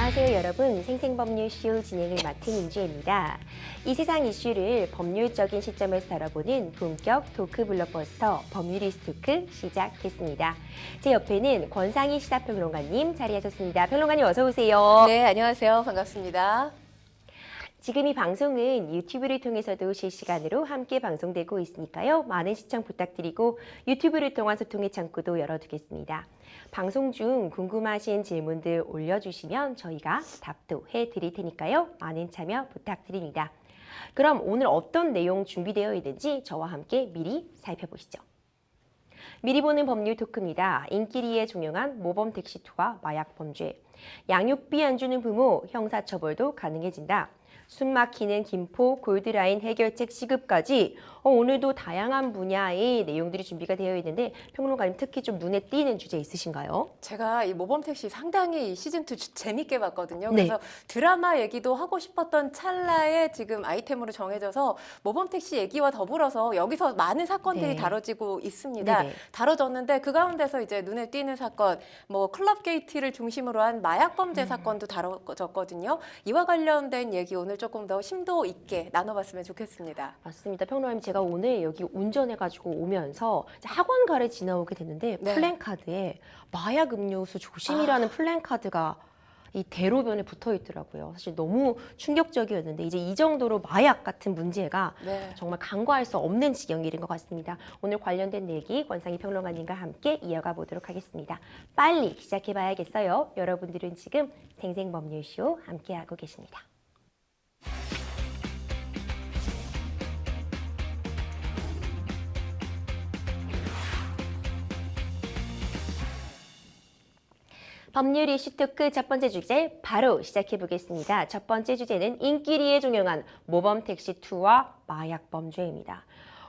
안녕하세요 여러분. 생생법률쇼 진행을 맡은 임주혜입니다. 이 세상 이슈를 법률적인 시점에서 다뤄보는 본격 토크 블록버스터 법률이스토크 시작했습니다. 제 옆에는 권상희 시사평론가님 자리하셨습니다. 평론가님 어서 오세요. 네, 안녕하세요. 반갑습니다. 지금 이 방송은 유튜브를 통해서도 실시간으로 함께 방송되고 있으니까요. 많은 시청 부탁드리고 유튜브를 통한 소통의 창구도 열어두겠습니다. 방송 중 궁금하신 질문들 올려주시면 저희가 답도 해드릴 테니까요. 많은 참여 부탁드립니다. 그럼 오늘 어떤 내용 준비되어 있는지 저와 함께 미리 살펴보시죠. 미리 보는 법률 토크입니다. 인기리에 종영한 모범 택시투와 마약 범죄. 양육비 안 주는 부모 형사처벌도 가능해진다. 숨막히는 김포 골드라인 해결책 시급까지 오늘도 다양한 분야의 내용들이 준비가 되어 있는데 평론가님 특히 좀 눈에 띄는 주제 있으신가요? 제가 이 모범택시 상당히 시즌2 재밌게 봤거든요. 네. 그래서 드라마 얘기도 하고 싶었던 찰나에 지금 아이템으로 정해져서 모범택시 얘기와 더불어서 여기서 많은 사건들이 네. 다뤄지고 있습니다. 네네. 다뤄졌는데 그 가운데서 이제 눈에 띄는 사건, 뭐 클럽 게이트를 중심으로 한 마약 범죄 사건도 다뤄졌거든요. 이와 관련된 얘기 오늘 조금 더 심도 있게 나눠봤으면 좋겠습니다. 맞습니다. 평론가님 제가 오늘 여기 운전해가지고 오면서 이제 학원가를 지나오게 됐는데 네. 플랜카드에 마약 음료수 조심이라는 플랜카드가 이 대로변에 붙어 있더라고요. 사실 너무 충격적이었는데 이제 이 정도로 마약 같은 문제가 네. 정말 간과할 수 없는 지경이 이른 것 같습니다. 오늘 관련된 얘기 권상희 평론가님과 함께 이어가 보도록 하겠습니다. 빨리 시작해 봐야겠어요. 여러분들은 지금 생생법률쇼 함께하고 계십니다. 법률 이슈 토크 첫 번째 주제 바로 시작해 보겠습니다. 첫 번째 주제는 인기리에 종영한 모범택시2와 마약 범죄입니다.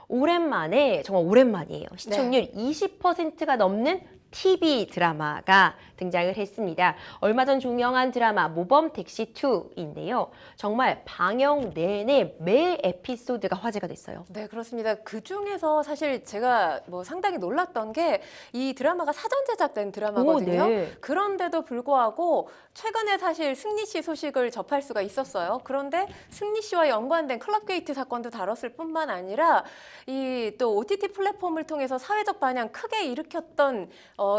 오랜만에, 정말 오랜만이에요. 시청률 20%가 넘는 TV 드라마가 등장을 했습니다. 얼마 전 종영한 드라마 모범택시2인데요. 정말 방영 내내 매 에피소드가 화제가 됐어요. 네, 그렇습니다. 그 중에서 사실 제가 뭐 상당히 놀랐던 게 이 드라마가 사전 제작된 드라마거든요. 오, 네. 그런데도 불구하고 최근에 사실 승리 씨 소식을 접할 수가 있었어요. 그런데 승리 씨와 연관된 클럽 게이트 사건도 다뤘을 뿐만 아니라 이 또 OTT 플랫폼을 통해서 사회적 반향 크게 일으켰던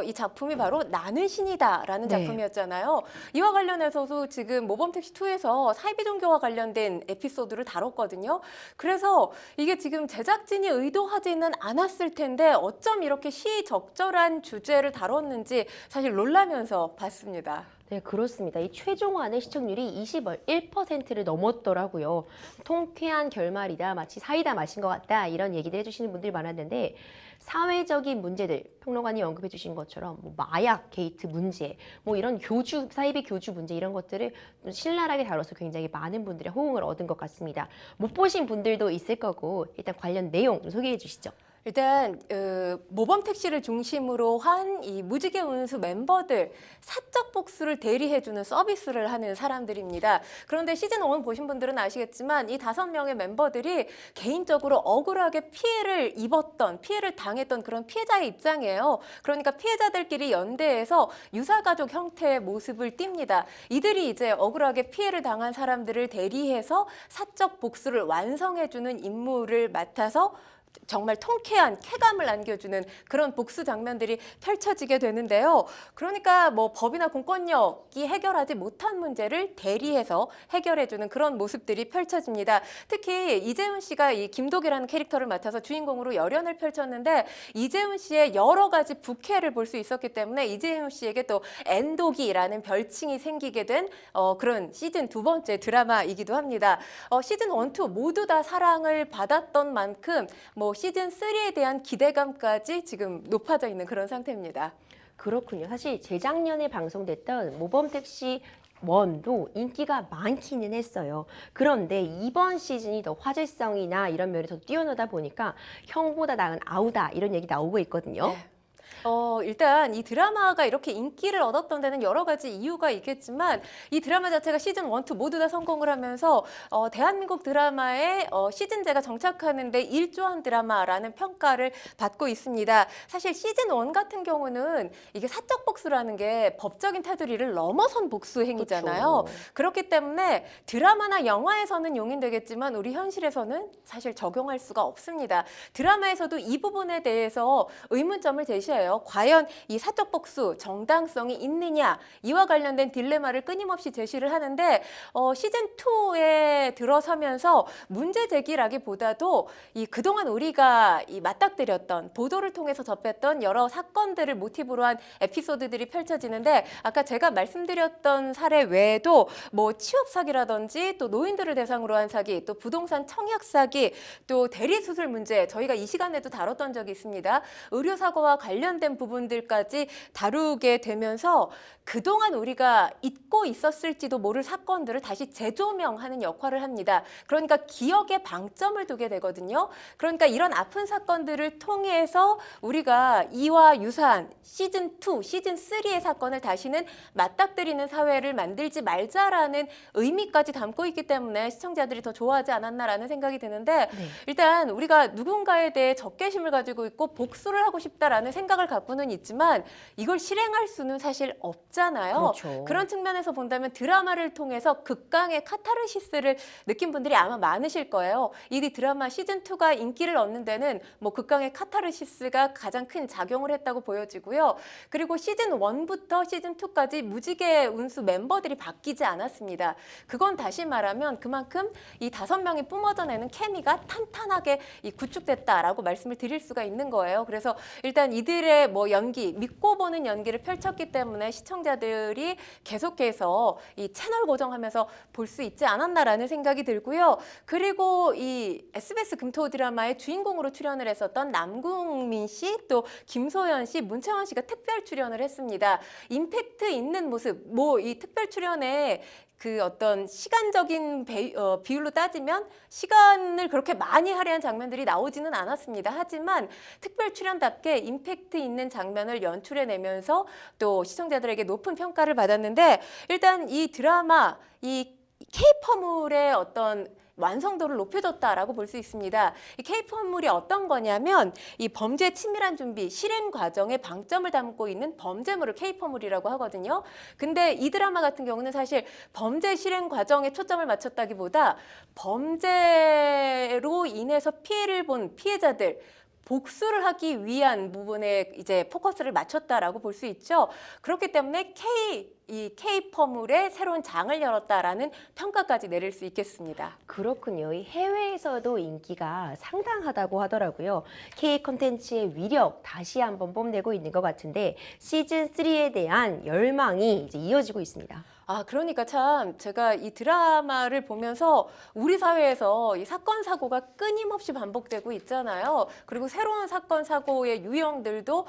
이 작품이 바로 나는 신이다라는 네. 작품이었잖아요. 이와 관련해서도 지금 모범택시2에서 사이비 종교와 관련된 에피소드를 다뤘거든요. 그래서 이게 지금 제작진이 의도하지는 않았을 텐데 어쩜 이렇게 시적절한 주제를 다뤘는지 사실 놀라면서 봤습니다. 네, 그렇습니다. 이 최종화의 시청률이 21%를 넘었더라고요. 통쾌한 결말이다, 마치 사이다 마신 것 같다 이런 얘기들 해주시는 분들이 많았는데 사회적인 문제들, 평론가님 언급해 주신 것처럼 뭐 마약 게이트 문제, 뭐 이런 교주, 사이비 교주 문제 이런 것들을 신랄하게 다뤄서 굉장히 많은 분들의 호응을 얻은 것 같습니다. 못 보신 분들도 있을 거고 일단 관련 내용 좀 소개해 주시죠. 일단 모범택시를 중심으로 한 이 무지개 운수 멤버들 사적 복수를 대리해주는 서비스를 하는 사람들입니다. 그런데 시즌1 보신 분들은 아시겠지만 이 5명의 멤버들이 개인적으로 억울하게 피해를 당했던 그런 피해자의 입장이에요. 그러니까 피해자들끼리 연대해서 유사가족 형태의 모습을 띱니다. 이들이 이제 억울하게 피해를 당한 사람들을 대리해서 사적 복수를 완성해주는 임무를 맡아서 정말 통쾌한 쾌감을 안겨주는 그런 복수 장면들이 펼쳐지게 되는데요. 그러니까 뭐 법이나 공권력이 해결하지 못한 문제를 대리해서 해결해주는 그런 모습들이 펼쳐집니다. 특히 이재훈 씨가 이 김독이라는 캐릭터를 맡아서 주인공으로 열연을 펼쳤는데 이재훈 씨의 여러 가지 부캐를 볼 수 있었기 때문에 이재훈 씨에게 또 N독이라는 별칭이 생기게 된 그런 시즌 2번째 드라마이기도 합니다. 시즌 1, 2 모두 다 사랑을 받았던 만큼 뭐 시즌 3에 대한 기대감까지 지금 높아져 있는 그런 상태입니다. 그렇군요. 사실 재작년에 방송됐던 모범택시 1도 인기가 많기는 했어요. 그런데 이번 시즌이 더 화제성이나 이런 면에서 뛰어나다 보니까 형보다 나은 아우다 이런 얘기 나오고 있거든요. 네. 일단 이 드라마가 이렇게 인기를 얻었던 데는 여러 가지 이유가 있겠지만 이 드라마 자체가 시즌 1, 2 모두 다 성공을 하면서 대한민국 드라마의 시즌제가 정착하는 데 일조한 드라마라는 평가를 받고 있습니다. 사실 시즌 1 같은 경우는 이게 사적 복수라는 게 법적인 테두리를 넘어선 복수 행위잖아요. 그쵸. 그렇기 때문에 드라마나 영화에서는 용인되겠지만 우리 현실에서는 사실 적용할 수가 없습니다. 드라마에서도 이 부분에 대해서 의문점을 제시해요. 과연 이 사적 복수 정당성이 있느냐 이와 관련된 딜레마를 끊임없이 제시를 하는데 시즌 2에 들어서면서 문제 제기라기보다도 이 그동안 우리가 이 맞닥뜨렸던 보도를 통해서 접했던 여러 사건들을 모티브로 한 에피소드들이 펼쳐지는데 아까 제가 말씀드렸던 사례 외에도 뭐 취업 사기라든지 또 노인들을 대상으로 한 사기, 또 부동산 청약 사기, 또 대리 수술 문제 저희가 이 시간에도 다뤘던 적이 있습니다. 의료 사고와 관련된 부분들까지 다루게 되면서 그동안 우리가 잊고 있었을지도 모를 사건들을 다시 재조명하는 역할을 합니다. 그러니까 기억에 방점을 두게 되거든요. 그러니까 이런 아픈 사건들을 통해서 우리가 이와 유사한 시즌 2, 시즌 3의 사건을 다시는 맞닥뜨리는 사회를 만들지 말자라는 의미까지 담고 있기 때문에 시청자들이 더 좋아하지 않았나라는 생각이 드는데 네. 일단 우리가 누군가에 대해 적개심을 가지고 있고 복수를 하고 싶다라는 생각을 갖고는 있지만 이걸 실행할 수는 사실 없잖아요. 그렇죠. 그런 측면에서 본다면 드라마를 통해서 극강의 카타르시스를 느낀 분들이 아마 많으실 거예요. 이 드라마 시즌2가 인기를 얻는 데는 뭐 극강의 카타르시스가 가장 큰 작용을 했다고 보여지고요. 그리고 시즌1부터 시즌2까지 무지개 운수 멤버들이 바뀌지 않았습니다. 그건 다시 말하면 그만큼 이 5명이 뿜어져내는 케미가 탄탄하게 구축됐다라고 말씀을 드릴 수가 있는 거예요. 그래서 일단 이들의 뭐 연기, 믿고 보는 연기를 펼쳤기 때문에 시청자들이 계속해서 이 채널 고정하면서 볼 수 있지 않았나라는 생각이 들고요. 그리고 이 SBS 금토 드라마의 주인공으로 출연을 했었던 남궁민 씨, 또 김소연 씨, 문채원 씨가 특별 출연을 했습니다. 임팩트 있는 모습, 뭐 이 특별 출연에 그 어떤 시간적인 비율로 따지면 시간을 그렇게 많이 할애한 장면들이 나오지는 않았습니다. 하지만 특별 출연답게 임팩트 있는 장면을 연출해내면서 또 시청자들에게 높은 평가를 받았는데 일단 이 드라마, 이 K-팝물의 어떤 완성도를 높여줬다라고 볼 수 있습니다. 이 K-팝물이 어떤 거냐면 이 범죄 치밀한 준비, 실행 과정에 방점을 담고 있는 범죄물을 K-팝물이라고 하거든요. 근데 이 드라마 같은 경우는 사실 범죄 실행 과정에 초점을 맞췄다기보다 범죄로 인해서 피해를 본 피해자들 복수를 하기 위한 부분에 이제 포커스를 맞췄다라고 볼 수 있죠. 그렇기 때문에 이 K-팝물의 새로운 장을 열었다라는 평가까지 내릴 수 있겠습니다. 그렇군요. 이 해외에서도 인기가 상당하다고 하더라고요. K 콘텐츠의 위력 다시 한번 뽐내고 있는 것 같은데 시즌 3에 대한 열망이 이제 이어지고 있습니다. 그러니까 참 제가 이 드라마를 보면서 우리 사회에서 이 사건 사고가 끊임없이 반복되고 있잖아요. 그리고 새로운 사건 사고의 유형들도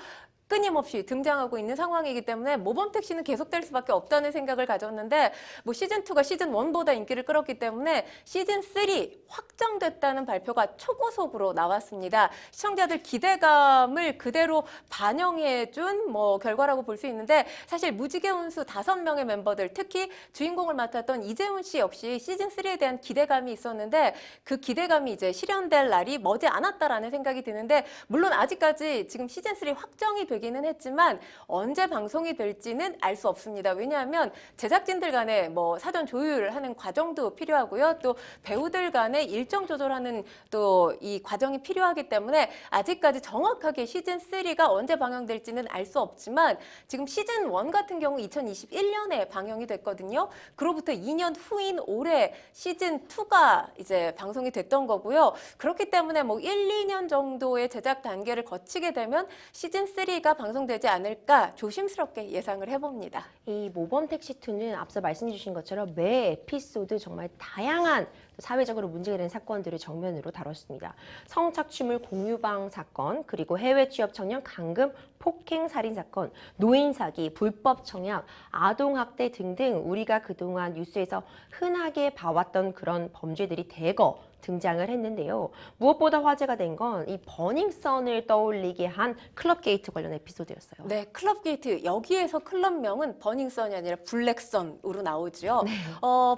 끊임없이 등장하고 있는 상황이기 때문에 모범 택시는 계속될 수밖에 없다는 생각을 가졌는데 뭐 시즌2가 시즌1보다 인기를 끌었기 때문에 시즌3 확정됐다는 발표가 초고속으로 나왔습니다. 시청자들 기대감을 그대로 반영해준 뭐 결과라고 볼 수 있는데 사실 무지개 운수 5명의 멤버들 특히 주인공을 맡았던 이재훈 씨 역시 시즌3에 대한 기대감이 있었는데 그 기대감이 이제 실현될 날이 머지 않았다라는 생각이 드는데 물론 아직까지 지금 시즌3 확정이 되기는 했지만 언제 방송이 될지는 알 수 없습니다. 왜냐하면 제작진들 간에 뭐 사전 조율하는 과정도 필요하고요. 또 배우들 간에 일정 조절하는 또 이 과정이 필요하기 때문에 아직까지 정확하게 시즌3가 언제 방영될지는 알 수 없지만 지금 시즌1 같은 경우 2021년에 방영이 됐거든요. 그로부터 2년 후인 올해 시즌2가 이제 방송이 됐던 거고요. 그렇기 때문에 뭐 1, 2년 정도의 제작 단계를 거치게 되면 시즌3가 방송되지 않을까 조심스럽게 예상을 해봅니다. 이 모범 택시2는 앞서 말씀 주신 것처럼 매 에피소드 정말 다양한 사회적으로 문제가 되는 사건들을 정면으로 다뤘습니다. 성착취물 공유방 사건, 그리고 해외 취업 청년 강금 폭행 살인 사건, 노인 사기, 불법 청약, 아동 학대 등등 우리가 그동안 뉴스에서 흔하게 봐왔던 그런 범죄들이 대거 등장을 했는데요. 무엇보다 화제가 된 건 이 버닝썬을 떠올리게 한 클럽 게이트 관련 에피소드였어요. 네, 클럽 게이트. 여기에서 클럽명은 버닝썬이 아니라 블랙썬으로 나오죠. 네.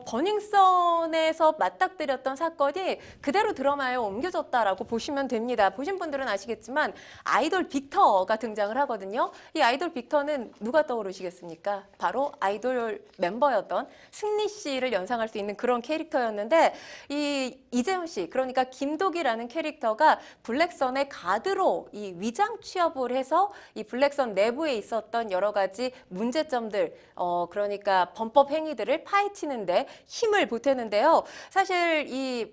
버닝썬에서 맞닥뜨렸던 사건이 그대로 드라마에 옮겨졌다라고 보시면 됩니다. 보신 분들은 아시겠지만 아이돌 빅터가 등장을 하거든요. 이 아이돌 빅터는 누가 떠오르시겠습니까? 바로 아이돌 멤버였던 승리 씨를 연상할 수 있는 그런 캐릭터였는데 이 이재훈 씨, 그러니까 김도기라는 캐릭터가 블랙썬의 가드로 이 위장 취업을 해서 이 블랙썬 내부에 있었던 여러 가지 문제점들, 그러니까 범법 행위들을 파헤치는데 힘을 보태는데요. 사실 이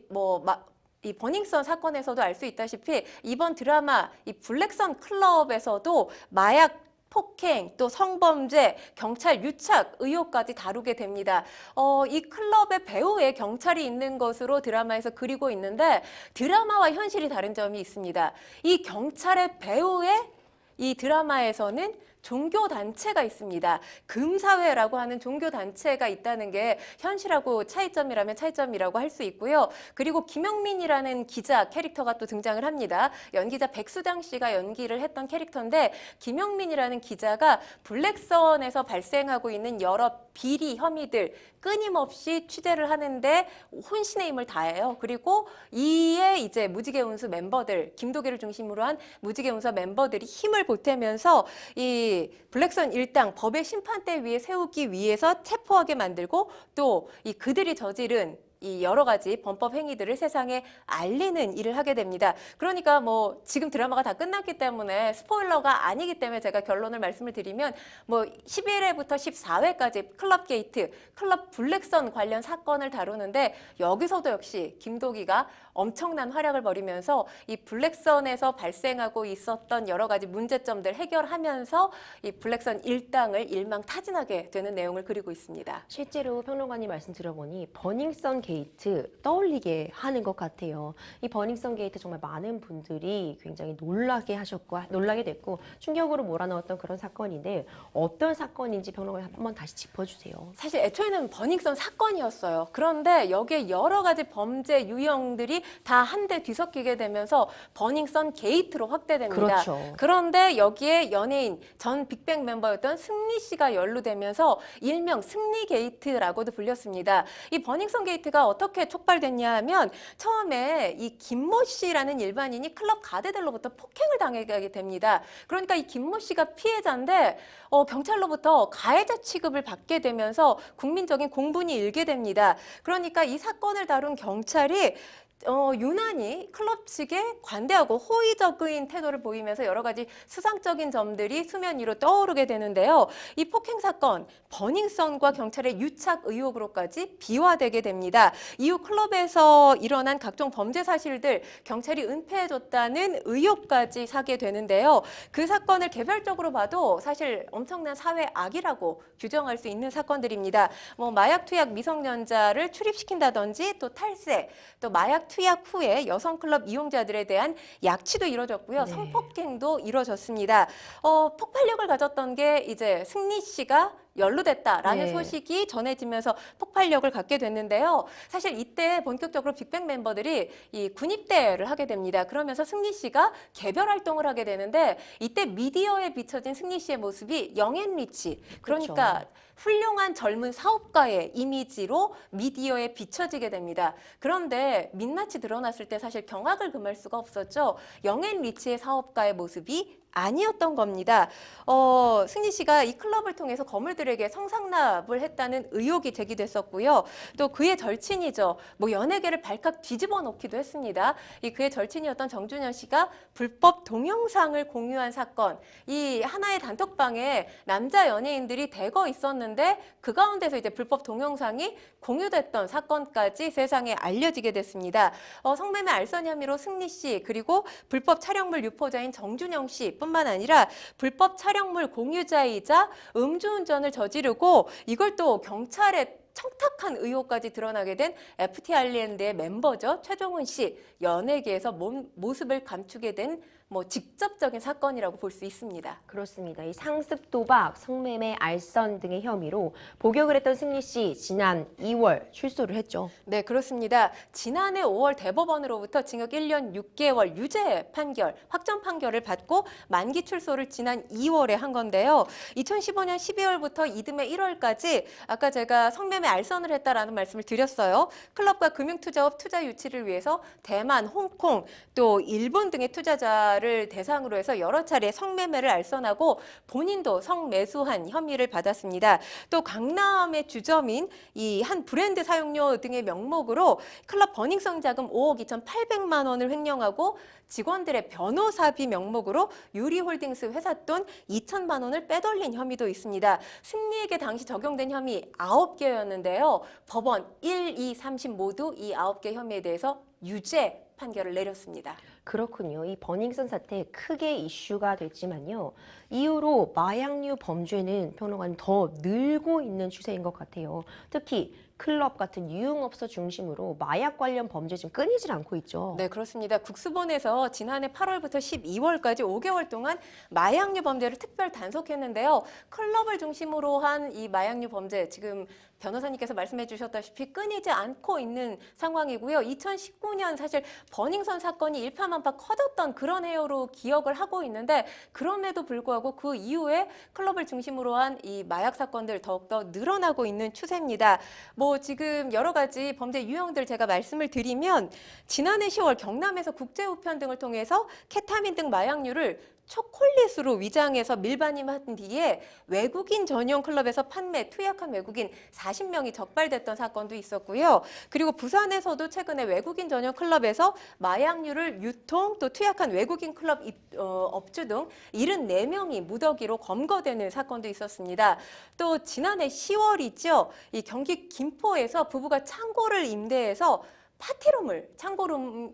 버닝썬 사건에서도 알 수 있다시피 이번 드라마 이 블랙썬 클럽에서도 마약 폭행, 또 성범죄, 경찰 유착 의혹까지 다루게 됩니다. 이 클럽의 배후에 경찰이 있는 것으로 드라마에서 그리고 있는데 드라마와 현실이 다른 점이 있습니다. 이 경찰의 배후에 이 드라마에서는 종교단체가 있습니다. 금사회라고 하는 종교단체가 있다는 게 현실하고 차이점이라면 차이점이라고 할 수 있고요. 그리고 김영민이라는 기자 캐릭터가 또 등장을 합니다. 연기자 백수장 씨가 연기를 했던 캐릭터인데 김영민이라는 기자가 블랙썬에서 발생하고 있는 여러 비리 혐의들 끊임없이 취재를 하는데 혼신의 힘을 다해요. 그리고 이에 이제 무지개 운수 멤버들, 김도기를 중심으로 한 무지개 운수 멤버들이 힘을 보태면서 이 블랙썬 일당 법의 심판대 위에 세우기 위해서 체포하게 만들고 또 이 그들이 저지른 이 여러 가지 범법 행위들을 세상에 알리는 일을 하게 됩니다. 그러니까 뭐 지금 드라마가 다 끝났기 때문에 스포일러가 아니기 때문에 제가 결론을 말씀을 드리면 뭐 11회부터 14회까지 클럽 게이트, 클럽 블랙썬 관련 사건을 다루는데 여기서도 역시 김도기가 엄청난 활약을 벌이면서 이 블랙썬에서 발생하고 있었던 여러 가지 문제점들 해결하면서 이 블랙썬 일당을 일망타진하게 되는 내용을 그리고 있습니다. 실제로 평론가님 말씀 들어보니 버닝썬 게이트 떠올리게 하는 것 같아요. 이 버닝썬 게이트 정말 많은 분들이 굉장히 놀라게 됐고 충격으로 몰아넣었던 그런 사건인데 어떤 사건인지 평론가님 한번 다시 짚어주세요. 사실 애초에는 버닝썬 사건이었어요. 그런데 여기에 여러 가지 범죄 유형들이 다 한데 뒤섞이게 되면서 버닝썬 게이트로 확대됩니다. 그렇죠. 그런데 여기에 연예인 전 빅뱅 멤버였던 승리 씨가 연루되면서 일명 승리 게이트라고도 불렸습니다. 이 버닝썬 게이트가 어떻게 촉발됐냐 하면 처음에 이 김모 씨라는 일반인이 클럽 가드들로부터 폭행을 당하게 됩니다. 그러니까 이 김모 씨가 피해자인데 경찰로부터 가해자 취급을 받게 되면서 국민적인 공분이 일게 됩니다. 그러니까 이 사건을 다룬 경찰이 유난히 클럽 측에 관대하고 호의적인 태도를 보이면서 여러 가지 수상적인 점들이 수면 위로 떠오르게 되는데요. 이 폭행 사건, 버닝썬과 경찰의 유착 의혹으로까지 비화되게 됩니다. 이후 클럽에서 일어난 각종 범죄 사실들, 경찰이 은폐해줬다는 의혹까지 사게 되는데요. 그 사건을 개별적으로 봐도 사실 엄청난 사회 악이라고 규정할 수 있는 사건들입니다. 뭐 마약 투약 미성년자를 출입시킨다든지 또 탈세, 또 마약 투약 후에 여성 클럽 이용자들에 대한 약취도 이뤄졌고요. 네. 성폭행도 이뤄졌습니다. 폭발력을 가졌던 게 이제 승리 씨가 연루됐다라는 네. 소식이 전해지면서 폭발력을 갖게 됐는데요. 사실 이때 본격적으로 빅뱅 멤버들이 이 군입대를 하게 됩니다. 그러면서 승리 씨가 개별 활동을 하게 되는데 이때 미디어에 비춰진 승리 씨의 모습이 영앤리치, 그러니까 그렇죠. 훌륭한 젊은 사업가의 이미지로 미디어에 비춰지게 됩니다. 그런데 민낯이 드러났을 때 사실 경악을 금할 수가 없었죠. 영앤리치의 사업가의 모습이 아니었던 겁니다. 승리 씨가 이 클럽을 통해서 거물들에게 성상납을 했다는 의혹이 제기됐었고요. 또 그의 절친이죠. 뭐 연예계를 발칵 뒤집어 놓기도 했습니다. 이 그의 절친이었던 정준현 씨가 불법 동영상을 공유한 사건. 이 하나의 단톡방에 남자 연예인들이 대거 있었는데 그 가운데서 이제 불법 동영상이 공유됐던 사건까지 세상에 알려지게 됐습니다. 성매매 알선 혐의로 승리 씨 그리고 불법 촬영물 유포자인 정준영 씨 뿐만 아니라 불법 촬영물 공유자이자 음주운전을 저지르고 이걸 또 경찰에 청탁한 의혹까지 드러나게 된 FT 아일랜드의 멤버죠. 최종훈 씨, 연예계에서 모습을 감추게 된 뭐 직접적인 사건이라고 볼 수 있습니다. 그렇습니다. 이 상습 도박, 성매매, 알선 등의 혐의로 복역을 했던 승리 씨 지난 2월 출소를 했죠. 네, 그렇습니다. 지난해 5월 대법원으로부터 징역 1년 6개월 유죄 판결, 확정 판결을 받고 만기 출소를 지난 2월에 한 건데요. 2015년 12월부터 이듬해 1월까지 아까 제가 성매매 알선을 했다라는 말씀을 드렸어요. 클럽과 금융투자업 투자 유치를 위해서 대만, 홍콩, 또 일본 등의 투자자를 대상으로 해서 여러 차례 성매매를 알선하고 본인도 성매수한 혐의를 받았습니다. 또 강남의 주점인 이 한 브랜드 사용료 등의 명목으로 클럽 버닝썬 자금 5억 2,800만 원을 횡령하고 직원들의 변호사비 명목으로 유리홀딩스 회사 돈 2천만 원을 빼돌린 혐의도 있습니다. 승리에게 당시 적용된 혐의 9개였는데요. 법원 1, 2, 3심 모두 이 9개 혐의에 대해서 유죄 판결을 내렸습니다. 그렇군요. 이 버닝썬 사태 크게 이슈가 됐지만요. 이후로 마약류 범죄는 평론가는 더 늘고 있는 추세인 것 같아요. 특히 클럽 같은 유흥업소 중심으로 마약 관련 범죄 좀 끊이질 않고 있죠. 네, 그렇습니다. 국수본에서 지난해 8월부터 12월까지 5개월 동안 마약류 범죄를 특별 단속했는데요. 클럽을 중심으로 한 이 마약류 범죄 지금 변호사님께서 말씀해 주셨다시피 끊이지 않고 있는 상황이고요. 2019년 사실 버닝썬 사건이 일파만파 커졌던 그런 해요로 기억을 하고 있는데 그럼에도 불구하고 그 이후에 클럽을 중심으로 한 이 마약 사건들 더욱더 늘어나고 있는 추세입니다. 뭐 지금 여러 가지 범죄 유형들 제가 말씀을 드리면 지난해 10월 경남에서 국제우편 등을 통해서 케타민 등 마약류를 초콜릿으로 위장해서 밀반입한 뒤에 외국인 전용 클럽에서 판매, 투약한 외국인 40명이 적발됐던 사건도 있었고요. 그리고 부산에서도 최근에 외국인 전용 클럽에서 마약류를 유통, 또 투약한 외국인 클럽 업주 등 74명이 무더기로 검거되는 사건도 있었습니다. 또 지난해 10월이죠. 이 경기 김포에서 부부가 창고를 임대해서 파티룸을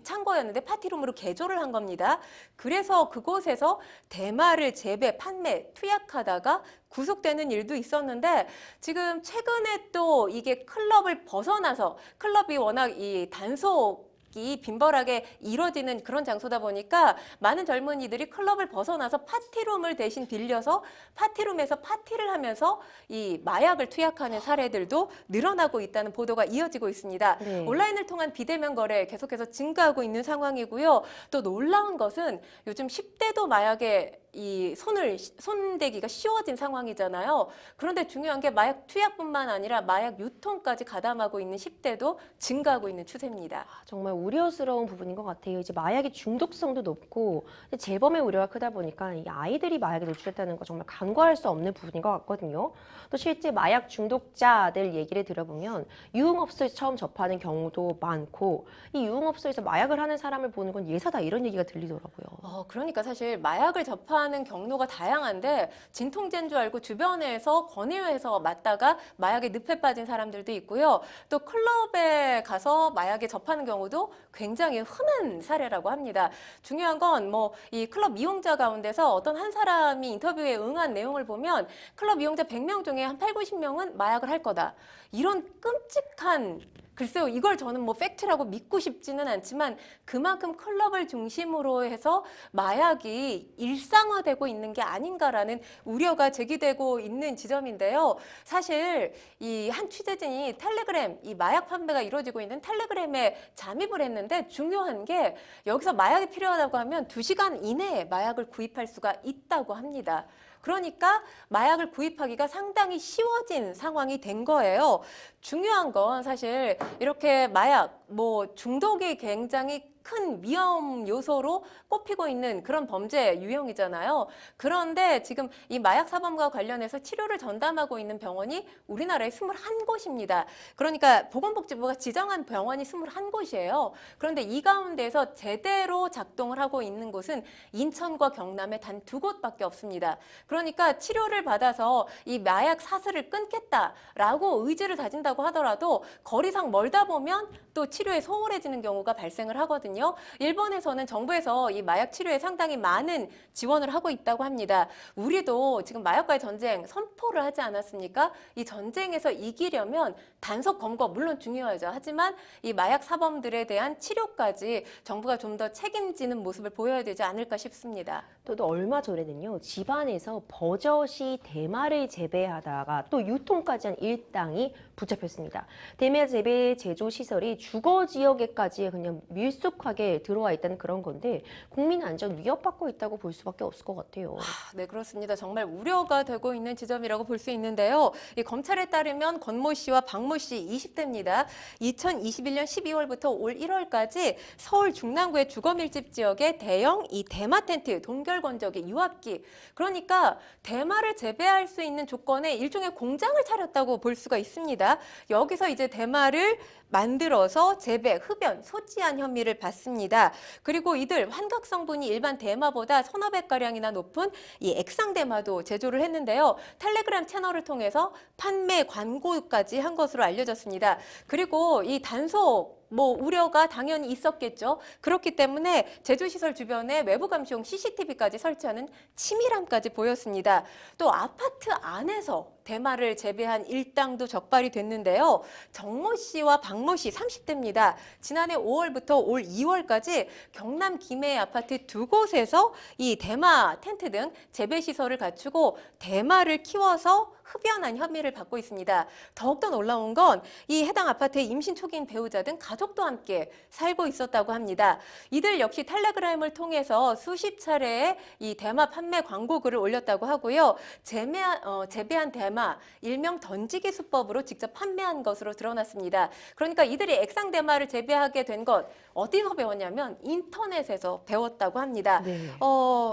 창고였는데 파티룸으로 개조를 한 겁니다. 그래서 그곳에서 대마를 재배, 판매, 투약하다가 구속되는 일도 있었는데 지금 최근에 또 이게 클럽을 벗어나서 클럽이 워낙 이 단속 이 빈번하게 이루어지는 그런 장소다 보니까 많은 젊은이들이 클럽을 벗어나서 파티룸을 대신 빌려서 파티룸에서 파티를 하면서 이 마약을 투약하는 사례들도 늘어나고 있다는 보도가 이어지고 있습니다. 네. 온라인을 통한 비대면 거래 계속해서 증가하고 있는 상황이고요. 또 놀라운 것은 요즘 10대도 마약에 이 손대기가 쉬워진 상황이잖아요. 그런데 중요한 게 마약 투약뿐만 아니라 마약 유통까지 가담하고 있는 10대도 증가하고 있는 추세입니다. 정말 우려스러운 부분인 것 같아요. 이제 마약의 중독성도 높고 재범의 우려가 크다 보니까 이 아이들이 마약에 노출됐다는 거 정말 간과할 수 없는 부분인 것 같거든요. 또 실제 마약 중독자들 얘기를 들어보면 유흥업소에서 처음 접하는 경우도 많고 이 유흥업소에서 마약을 하는 사람을 보는 건 예사다 이런 얘기가 들리더라고요. 그러니까 사실 마약을 접하는 경로가 다양한데 진통제인 줄 알고 주변에서 권유해서 맞다가 마약에 늪에 빠진 사람들도 있고요. 또 클럽에 가서 마약에 접하는 경우도 굉장히 흔한 사례라고 합니다. 중요한 건 뭐 이 클럽 이용자 가운데서 어떤 한 사람이 인터뷰에 응한 내용을 보면 클럽 이용자 100명 중에 한 8, 90명은 마약을 할 거다. 이런 끔찍한 글쎄요, 이걸 저는 뭐 팩트라고 믿고 싶지는 않지만 그만큼 클럽을 중심으로 해서 마약이 일상화되고 있는 게 아닌가라는 우려가 제기되고 있는 지점인데요. 사실 이 한 취재진이 텔레그램, 이 마약 판매가 이루어지고 있는 텔레그램에 잠입을 했는데 중요한 게 여기서 마약이 필요하다고 하면 2시간 이내에 마약을 구입할 수가 있다고 합니다. 그러니까 마약을 구입하기가 상당히 쉬워진 상황이 된 거예요. 중요한 건 사실 이렇게 마약, 뭐 중독이 굉장히 큰 위험 요소로 꼽히고 있는 그런 범죄 유형이잖아요. 그런데 지금 이 마약 사범과 관련해서 치료를 전담하고 있는 병원이 우리나라에 21곳입니다. 그러니까 보건복지부가 지정한 병원이 21곳이에요. 그런데 이 가운데서 제대로 작동을 하고 있는 곳은 인천과 경남에 단 2곳밖에 없습니다. 그러니까 치료를 받아서 이 마약 사슬을 끊겠다라고 의지를 다진다고 하더라도 거리상 멀다 보면 또 치료에 소홀해지는 경우가 발생을 하거든요. 있거든요. 일본에서는 정부에서 이 마약 치료에 상당히 많은 지원을 하고 있다고 합니다. 우리도 지금 마약과의 전쟁 선포를 하지 않았습니까? 이 전쟁에서 이기려면 단속 검거 물론 중요하죠. 하지만 이 마약 사범들에 대한 치료까지 정부가 좀 더 책임지는 모습을 보여야 되지 않을까 싶습니다. 또 얼마 전에는요, 집안에서 버젓이 대마를 재배하다가 또 유통까지 한 일당이 붙잡혔습니다. 대마 재배 제조 시설이 주거 지역에까지 그냥 밀접하게 들어와 있다는 그런 건데 국민 안전 위협받고 있다고 볼 수밖에 없을 것 같아요. 네, 그렇습니다. 정말 우려가 되고 있는 지점이라고 볼 수 있는데요. 이 검찰에 따르면 권모 씨와 박모 씨 20대입니다. 2021년 12월부터 올 1월까지 서울 중랑구의 주거 밀집 지역에 대형 이 대마 텐트, 동결 건조기, 유압기, 그러니까 대마를 재배할 수 있는 조건에 일종의 공장을 차렸다고 볼 수가 있습니다. 여기서 이제 대마를 만들어서 재배, 흡연, 소지한 혐의를 받습니다. 그리고 이들 환각 성분이 일반 대마보다 서너 배가량이나 높은 이 액상 대마도 제조를 했는데요. 텔레그램 채널을 통해서 판매 광고까지 한 것으로 알려졌습니다. 그리고 이 단속 우려가 당연히 있었겠죠. 그렇기 때문에 제조시설 주변에 외부 감시용 CCTV까지 설치하는 치밀함까지 보였습니다. 또 아파트 안에서 대마를 재배한 일당도 적발이 됐는데요. 정모 씨와 박모 씨 30대입니다. 지난해 5월부터 올 2월까지 경남 김해 아파트 두 곳에서 이 대마 텐트 등 재배시설을 갖추고 대마를 키워서 흡연한 혐의를 받고 있습니다. 더욱더 놀라운 건 이 해당 아파트의 임신 초기인 배우자 등 가족도 함께 살고 있었다고 합니다. 이들 역시 텔레그램을 통해서 수십 차례의 이 대마 판매 광고 글을 올렸다고 하고요. 재배한 대마, 일명 던지기 수법으로 직접 판매한 것으로 드러났습니다. 그러니까 이들이 액상 대마를 재배하게 된 것 어디서 배웠냐면 인터넷에서 배웠다고 합니다. 네.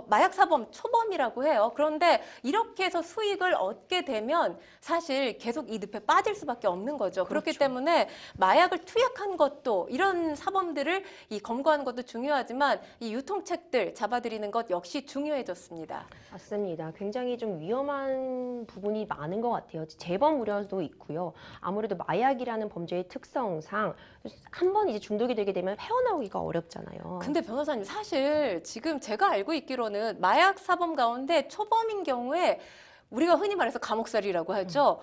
마약 사범 초범이라고 해요. 그런데 이렇게 해서 수익을 얻게 되면 사실 계속 이 늪에 빠질 수밖에 없는 거죠. 그렇기 그렇죠. 때문에 마약을 투약한 것도 이런 사범들을 이 검거하는 것도 중요하지만 이 유통책들 잡아들이는 것 역시 중요해졌습니다. 맞습니다. 굉장히 좀 위험한 부분이 많은 것 같아요. 재범 우려도 있고요. 아무래도 마약이라는 범죄의 특성상 한 번 이제 중독이 되게 되면 헤어나오기가 어렵잖아요. 근데 변호사님 사실 지금 제가 알고 있기로는 마약 사범 가운데 초범인 경우에 우리가 흔히 말해서 감옥살이라고 하죠.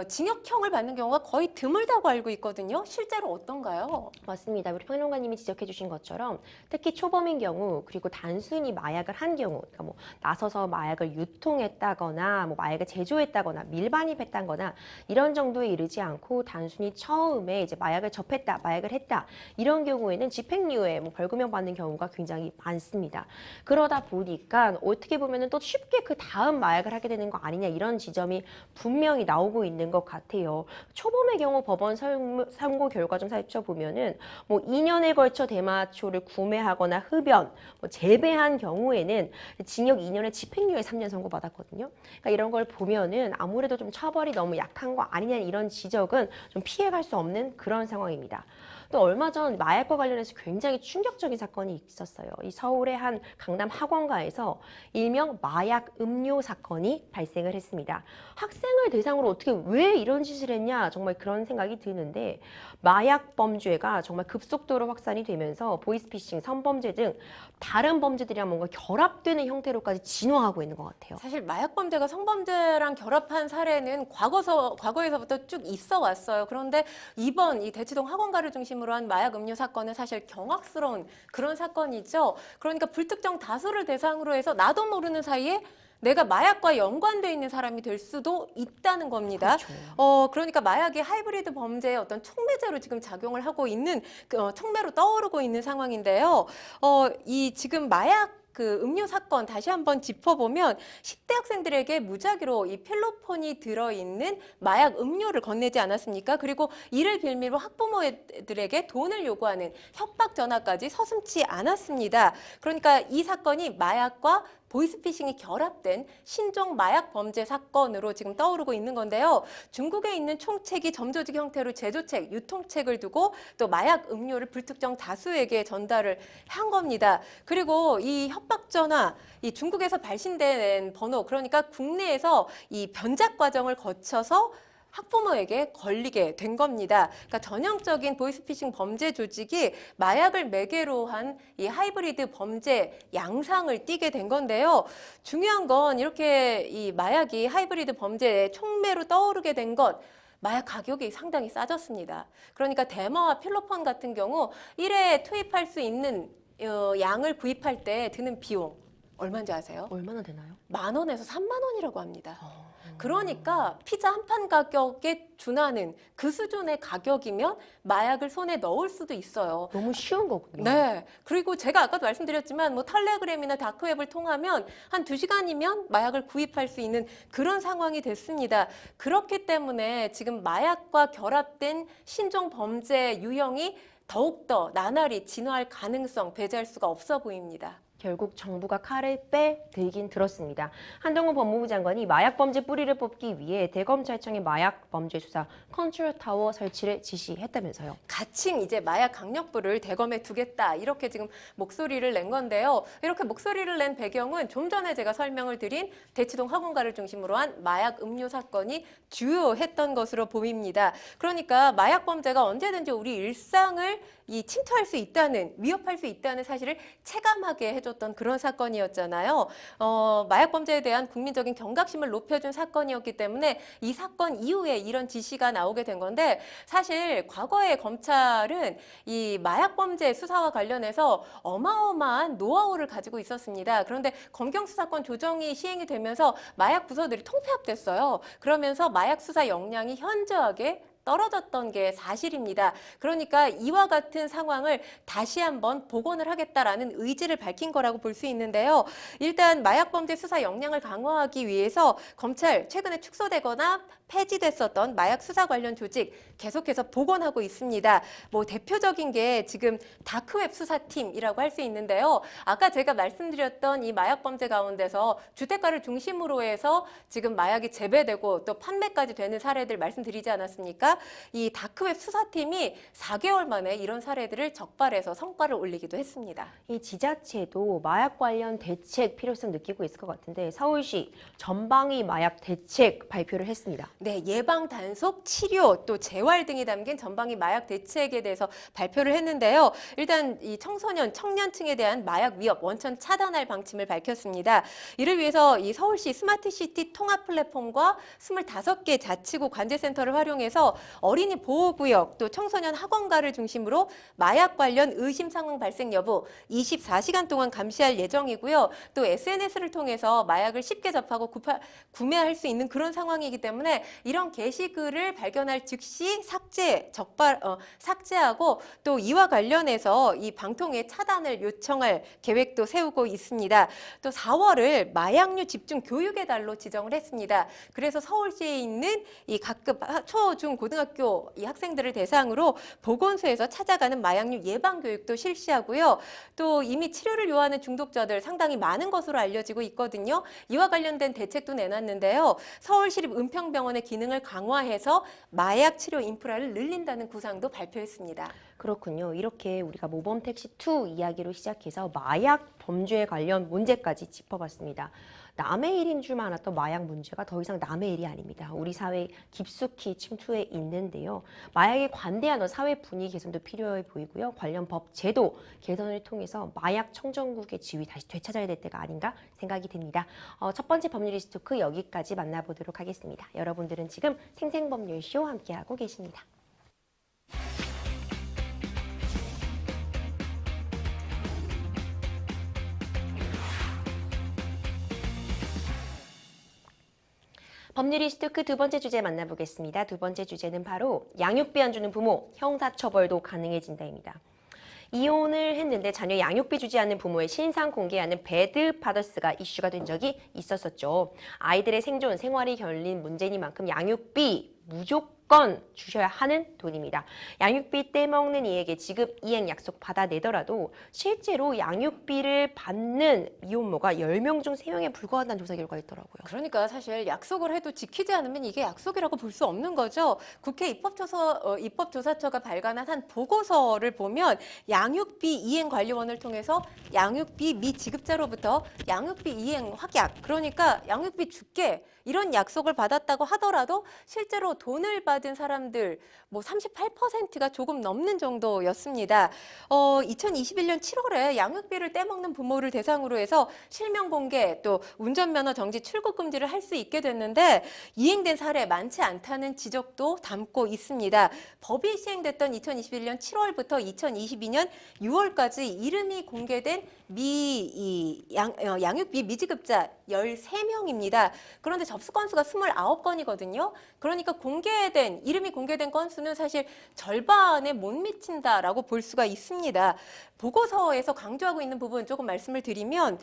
징역형을 받는 경우가 거의 드물다고 알고 있거든요. 실제로 어떤가요? 맞습니다. 우리 평론가님이 지적해 주신 것처럼 특히 초범인 경우 그리고 단순히 마약을 한 경우 그러니까 나서서 마약을 유통했다거나 마약을 제조했다거나 밀반입했다거나 이런 정도에 이르지 않고 단순히 처음에 이제 마약을 접했다, 마약을 했다 이런 경우에는 집행유예, 벌금형 받는 경우가 굉장히 많습니다. 그러다 보니까 어떻게 보면은 또 쉽게 그 다음 마약을 하게 되는 거 아니냐 이런 지점이 분명히 나오고 있는 것 같아요. 초범의 경우 법원 선고 결과 좀 살펴보면은 2년에 걸쳐 대마초를 구매하거나 흡연, 재배한 경우에는 징역 2년에 집행유예 3년 선고받았거든요. 그러니까 이런 걸 보면은 아무래도 좀 처벌이 너무 약한 거 아니냐 이런 지적은 좀 피해갈 수 없는 그런 상황입니다. 또 얼마 전 마약과 관련해서 굉장히 충격적인 사건이 있었어요. 이 서울의 한 강남 학원가에서 일명 마약 음료 사건이 발생을 했습니다. 학생을 대상으로 어떻게 왜 이런 짓을 했냐 정말 그런 생각이 드는데 마약 범죄가 정말 급속도로 확산이 되면서 보이스피싱, 성범죄 등 다른 범죄들이랑 뭔가 결합되는 형태로까지 진화하고 있는 것 같아요. 사실 마약 범죄가 성범죄랑 결합한 사례는 과거에서부터 쭉 있어 왔어요. 그런데 이번 이 대치동 학원가를 중심으로 한 마약 음료 사건은 사실 경악스러운 그런 사건이죠. 그러니까 불특정 다수를 대상으로 해서 나도 모르는 사이에 내가 마약과 연관되어 있는 사람이 될 수도 있다는 겁니다. 그렇죠. 그러니까 마약이 하이브리드 범죄의 어떤 촉매제로 지금 작용을 하고 있는 촉매로 떠오르고 있는 상황인데요. 이 지금 마약 음료 사건 다시 한번 짚어보면 10대 학생들에게 무작위로 이 필로폰이 들어있는 마약 음료를 건네지 않았습니까? 그리고 이를 빌미로 학부모들에게 돈을 요구하는 협박 전화까지 서슴지 않았습니다. 그러니까 이 사건이 마약과 보이스피싱이 결합된 신종 마약 범죄 사건으로 지금 떠오르고 있는 건데요. 중국에 있는 총책이 점조직 형태로 제조책, 유통책을 두고 또 마약 음료를 불특정 다수에게 전달을 한 겁니다. 그리고 이 협박 전화, 이 중국에서 발신된 번호, 그러니까 국내에서 이 변작 과정을 거쳐서 학부모에게 걸리게 된 겁니다. 그러니까 전형적인 보이스피싱 범죄 조직이 마약을 매개로 한 이 하이브리드 범죄 양상을 띠게 된 건데요. 중요한 건 이렇게 이 마약이 하이브리드 범죄의 촉매로 떠오르게 된 것, 마약 가격이 상당히 싸졌습니다. 그러니까 대마와 필로폰 같은 경우 1회에 투입할 수 있는 양을 구입할 때 드는 비용 얼마인지 아세요? 얼마나 되나요? 10,000원에서 30,000원이라고 합니다. 그러니까 피자 한 판 가격에 준하는 그 수준의 가격이면 마약을 손에 넣을 수도 있어요. 너무 쉬운 거군요. 네. 그리고 제가 아까도 말씀드렸지만 뭐 텔레그램이나 다크웹을 통하면 한 2시간이면 마약을 구입할 수 있는 그런 상황이 됐습니다. 그렇기 때문에 지금 마약과 결합된 신종 범죄 유형이 더욱더 나날이 진화할 가능성 배제할 수가 없어 보입니다. 결국 정부가 칼을 빼들긴 들었습니다. 한동훈 법무부 장관이 마약 범죄 뿌리를 뽑기 위해 대검찰청의 마약 범죄 수사 컨트롤 타워 설치를 지시했다면서요. 가칭 이제 마약 강력부를 대검에 두겠다 이렇게 지금 목소리를 낸 건데요. 이렇게 목소리를 낸 배경은 좀 전에 제가 설명을 드린 대치동 학원가를 중심으로 한 마약 음료 사건이 주요했던 것으로 보입니다. 그러니까 마약 범죄가 언제든지 우리 일상을 침투할 수 있다는, 위협할 수 있다는 사실을 체감하게 해줬던 그런 사건이었잖아요. 마약 범죄에 대한 국민적인 경각심을 높여준 사건이었기 때문에 이 사건 이후에 이런 지시가 나오게 된 건데, 사실 과거에 검찰은 이 마약 범죄 수사와 관련해서 어마어마한 노하우를 가지고 있었습니다. 그런데 검경수사권 조정이 시행이 되면서 마약 부서들이 통폐합됐어요. 그러면서 마약 수사 역량이 현저하게 떨어졌던 게 사실입니다. 그러니까 이와 같은 상황을 다시 한번 복원을 하겠다라는 의지를 밝힌 거라고 볼 수 있는데요. 일단 마약 범죄 수사 역량을 강화하기 위해서 검찰 최근에 축소되거나 폐지됐었던 마약 수사 관련 조직 계속해서 복원하고 있습니다. 뭐 대표적인 게 지금 다크웹 수사팀이라고 할 수 있는데요. 아까 제가 말씀드렸던 이 마약 범죄 가운데서 주택가를 중심으로 해서 지금 마약이 재배되고 또 판매까지 되는 사례들 말씀드리지 않았습니까? 이 다크웹 수사팀이 4개월 만에 이런 사례들을 적발해서 성과를 올리기도 했습니다. 이 지자체도 마약 관련 대책 필요성 느끼고 있을 것 같은데 서울시 전방위 마약 대책 발표를 했습니다. 네, 예방, 단속, 치료, 또 재활 등이 담긴 전방위 마약 대책에 대해서 발표를 했는데요. 일단 이 청소년, 청년층에 대한 마약 위협 원천 차단할 방침을 밝혔습니다. 이를 위해서 이 서울시 스마트시티 통합 플랫폼과 25개 자치구 관제센터를 활용해서 어린이 보호구역, 또 청소년 학원가를 중심으로 마약 관련 의심 상황 발생 여부 24시간 동안 감시할 예정이고요. 또 SNS를 통해서 마약을 쉽게 접하고 구매할 수 있는 그런 상황이기 때문에 이런 게시글을 발견할 즉시 삭제하고 또 이와 관련해서 이 방통의 차단을 요청할 계획도 세우고 있습니다. 또 4월을 마약류 집중 교육의 달로 지정을 했습니다. 그래서 서울시에 있는 이 각급 초, 중, 고등학교 이 학생들을 대상으로 보건소에서 찾아가는 마약류 예방 교육도 실시하고요. 또 이미 치료를 요하는 중독자들 상당히 많은 것으로 알려지고 있거든요. 이와 관련된 대책도 내놨는데요. 서울시립 은평병원의 기능을 강화해서 마약 치료 인프라를 늘린다는 구상도 발표했습니다. 그렇군요. 이렇게 우리가 모범택시2 이야기로 시작해서 마약 범죄에 관련 문제까지 짚어봤습니다. 남의 일인 줄만 알았던 마약 문제가 더 이상 남의 일이 아닙니다. 우리 사회에 깊숙이 침투해 있는데요. 마약에 관대한 사회 분위기 개선도 필요해 보이고요. 관련 법 제도 개선을 통해서 마약 청정국의 지위 다시 되찾아야 될 때가 아닌가 생각이 듭니다. 첫 번째 법률이스 토크 여기까지 만나보도록 하겠습니다. 여러분들은 지금 생생법률쇼 함께하고 계십니다. 법률이스 토크 두 번째 주제 만나보겠습니다. 두 번째 주제는 바로 양육비 안 주는 부모, 형사처벌도 가능해진다입니다. 이혼을 했는데 자녀 양육비 주지 않는 부모의 신상 공개하는 배드 파더스가 이슈가 된 적이 있었었죠. 아이들의 생존, 생활이 걸린 문제니만큼 양육비 무조건 무조건 주셔야 하는 돈입니다. 양육비 떼먹는 이에게 지급 이행 약속 받아내더라도 실제로 양육비를 받는 미혼모가 10명 중 3명에 불과하다는 조사 결과가 있더라고요. 그러니까 사실 약속을 해도 지키지 않으면 이게 약속이라고 볼 수 없는 거죠. 국회 입법조사처가 발간한 한 보고서를 보면 양육비 이행관리원을 통해서 양육비 미지급자로부터 양육비 이행 확약, 그러니까 양육비 줄게 이런 약속을 받았다고 하더라도 실제로 돈을 받은 사람들 뭐 38%가 조금 넘는 정도였습니다. 2021년 7월에 양육비를 떼먹는 부모를 대상으로 해서 실명 공개 또 운전면허 정지 출국 금지를 할 수 있게 됐는데 이행된 사례 많지 않다는 지적도 담고 있습니다. 법이 시행됐던 2021년 7월부터 2022년 6월까지 이름이 공개된 양육비 미지급자 13명입니다. 그런데 접수 건수가 29건이거든요. 그러니까 이름이 공개된 건수는 사실 절반에 못 미친다라고 볼 수가 있습니다. 보고서에서 강조하고 있는 부분 조금 말씀을 드리면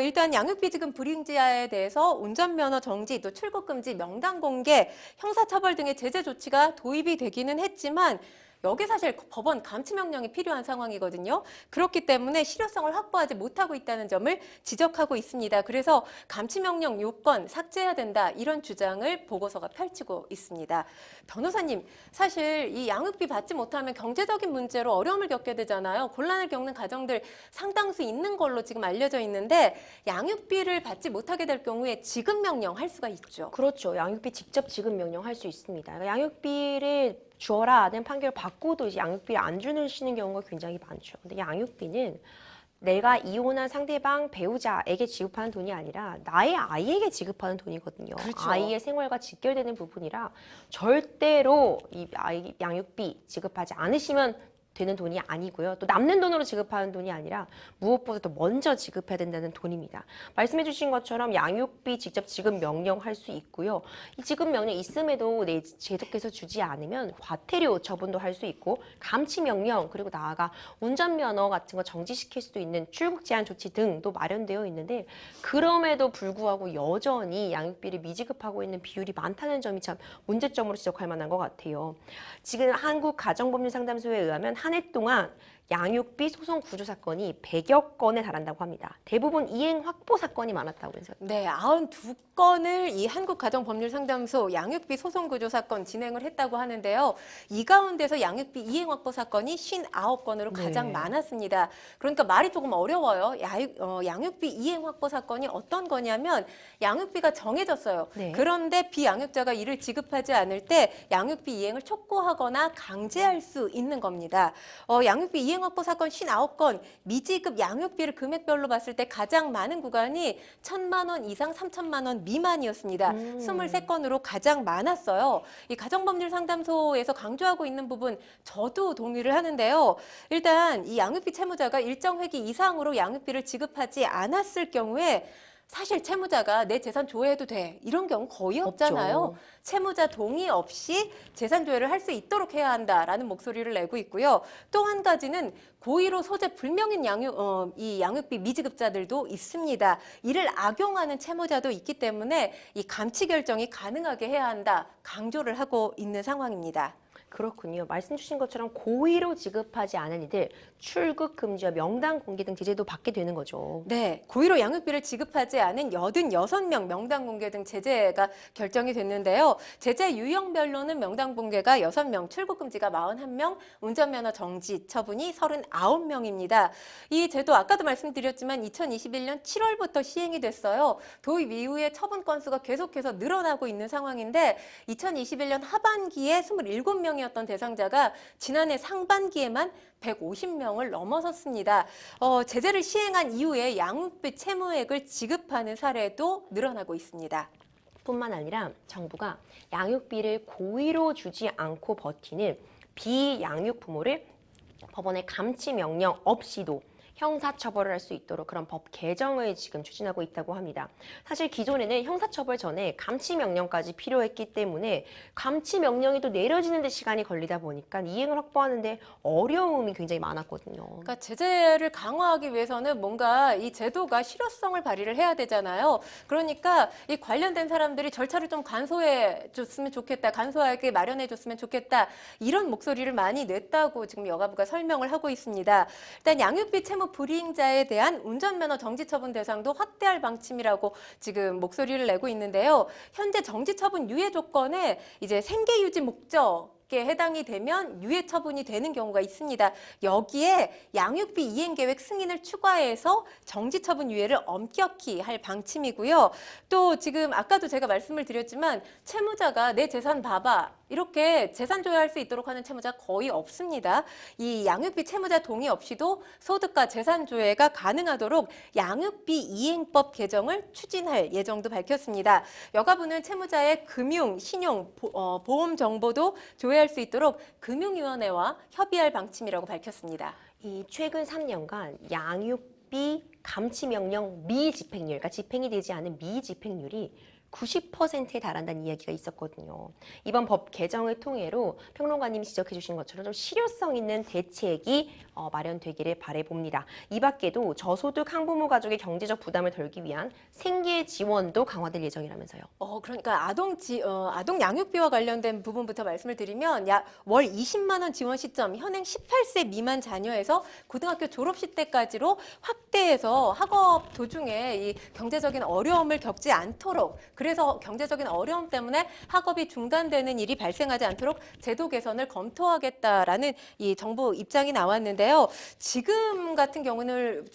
일단 양육비 지급 불이행자에 대해서 운전면허 정지, 또 출국금지, 명단 공개, 형사처벌 등의 제재 조치가 도입이 되기는 했지만 여기 사실 법원 감치명령이 필요한 상황이거든요. 그렇기 때문에 실효성을 확보하지 못하고 있다는 점을 지적하고 있습니다. 그래서 감치명령 요건 삭제해야 된다 이런 주장을 보고서가 펼치고 있습니다. 변호사님, 사실 이 양육비 받지 못하면 경제적인 문제로 어려움을 겪게 되잖아요. 곤란을 겪는 가정들 상당수 있는 걸로 지금 알려져 있는데 양육비를 받지 못하게 될 경우에 지급명령 할 수가 있죠. 그렇죠. 양육비 직접 지급 명령할 수 있습니다. 그러니까 양육비를 주어라는 판결을 받고도 이제 양육비를 안 주시는 경우가 굉장히 많죠. 근데 양육비는 내가 이혼한 상대방 배우자에게 지급하는 돈이 아니라 나의 아이에게 지급하는 돈이거든요. 그렇죠. 아이의 생활과 직결되는 부분이라 절대로 이 아이 양육비 지급하지 않으시면 되는 돈이 아니고요. 또 남는 돈으로 지급하는 돈이 아니라 무엇보다도 먼저 지급해야 된다는 돈입니다. 말씀해 주신 것처럼 양육비 직접 지급 명령할 수 있고요. 이 지급 명령 있음에도 계속해서 주지 않으면 과태료 처분도 할 수 있고 감치 명령 그리고 나아가 운전면허 같은 거 정지시킬 수도 있는 출국 제한 조치 등도 마련되어 있는데 그럼에도 불구하고 여전히 양육비를 미지급하고 있는 비율이 많다는 점이 참 문제점으로 지적할 만한 것 같아요. 지금 한국가정법률상담소에 의하면 한 해 동안 양육비 소송 구조 사건이 100여 건에 달한다고 합니다. 대부분 이행 확보 사건이 많았다고 해서. 네, 92건을 이 한국가정법률상담소 양육비 소송 구조 사건 진행을 했다고 하는데요. 이 가운데서 양육비 이행 확보 사건이 59건으로 가장 네. 많았습니다. 그러니까 말이 조금 어려워요. 양육비 이행 확보 사건이 어떤 거냐면 양육비가 정해졌어요. 네. 그런데 비양육자가 이를 지급하지 않을 때 양육비 이행을 촉구하거나 강제할 수 있는 겁니다. 양육비 이행 확보 사건 59건, 미지급 양육비를 금액별로 봤을 때 가장 많은 구간이 1,000만 원 이상 3,000만 원 미만이었습니다. 23건으로 가장 많았어요. 이 가정법률상담소에서 강조하고 있는 부분 저도 동의를 하는데요. 일단 이 양육비 채무자가 일정 회기 이상으로 양육비를 지급하지 않았을 경우에 사실 채무자가 내 재산 조회해도 돼 이런 경우 거의 없잖아요. 없죠. 채무자 동의 없이 재산 조회를 할 수 있도록 해야 한다라는 목소리를 내고 있고요. 또 한 가지는 고의로 소재 불명인 이 양육비 미지급자들도 있습니다. 이를 악용하는 채무자도 있기 때문에 이 감치 결정이 가능하게 해야 한다 강조를 하고 있는 상황입니다. 그렇군요. 말씀 주신 것처럼 고의로 지급하지 않은 이들 출국 금지와 명단 공개 등 제재도 받게 되는 거죠. 네, 고의로 양육비를 지급하지 않은 86명 명단 공개 등 제재가 결정이 됐는데요. 제재 유형별로는 명단 공개가 6명, 출국 금지가 41명, 운전면허 정지 처분이 39명입니다. 이 제도 아까도 말씀드렸지만 2021년 7월부터 시행이 됐어요. 도입 이후에 처분 건수가 계속해서 늘어나고 있는 상황인데 2021년 하반기에 27명이었던 대상자가 지난해 상반기에만 150명을 넘어섰습니다. 제재를 시행한 이후에 양육비 채무액을 지급하는 사례도 늘어나고 있습니다. 뿐만 아니라 정부가 양육비를 고의로 주지 않고 버티는 비양육 부모를 법원의 감치 명령 없이도 형사처벌을 할 수 있도록 그런 법 개정을 지금 추진하고 있다고 합니다. 사실 기존에는 형사처벌 전에 감치명령까지 필요했기 때문에 감치명령이 또 내려지는 데 시간이 걸리다 보니까 이행을 확보하는데 어려움이 굉장히 많았거든요. 그러니까 제재를 강화하기 위해서는 뭔가 이 제도가 실효성을 발휘를 해야 되잖아요. 그러니까 이 관련된 사람들이 절차를 좀 간소해 줬으면 좋겠다, 간소하게 마련해 줬으면 좋겠다, 이런 목소리를 많이 냈다고 지금 여가부가 설명을 하고 있습니다. 일단 양육비 채무 불이행자에 대한 운전면허 정지처분 대상도 확대할 방침이라고 지금 목소리를 내고 있는데요. 현재 정지처분 유예 조건에 이제 생계 유지 목적 에 해당이 되면 유예 처분이 되는 경우가 있습니다. 여기에 양육비 이행 계획 승인을 추가해서 정지 처분 유예를 엄격히 할 방침이고요. 또 지금 아까도 제가 말씀을 드렸지만 채무자가 내 재산 봐봐, 이렇게 재산 조회할 수 있도록 하는 채무자 거의 없습니다. 이 양육비 채무자 동의 없이도 소득과 재산 조회가 가능하도록 양육비 이행법 개정을 추진할 예정도 밝혔습니다. 여가부는 채무자의 금융, 신용, 보험 정보도 조회할 수 있도록 금융위원회와 협의할 방침이라고 밝혔습니다. 이 최근 3년간 양육비 감치명령 미집행률, 그러니까 집행이 되지 않은 미집행률이 90%에 달한다는 이야기가 있었거든요. 이번 법 개정을 통해로 평론가님이 지적해 주신 것처럼 좀 실효성 있는 대책이 마련되기를 바라봅니다. 이 밖에도 저소득 한부모 가족의 경제적 부담을 덜기 위한 생계 지원도 강화될 예정이라면서요. 그러니까 아동 양육비와 관련된 부분부터 말씀을 드리면 약 월 20만 원 지원 시점 현행 18세 미만 자녀에서 고등학교 졸업시 때까지로 확대해서 학업 도중에 이 경제적인 어려움을 겪지 않도록, 그래서 경제적인 어려움 때문에 학업이 중단되는 일이 발생하지 않도록 제도 개선을 검토하겠다라는 이 정부 입장이 나왔는데요. 지금 같은 경우를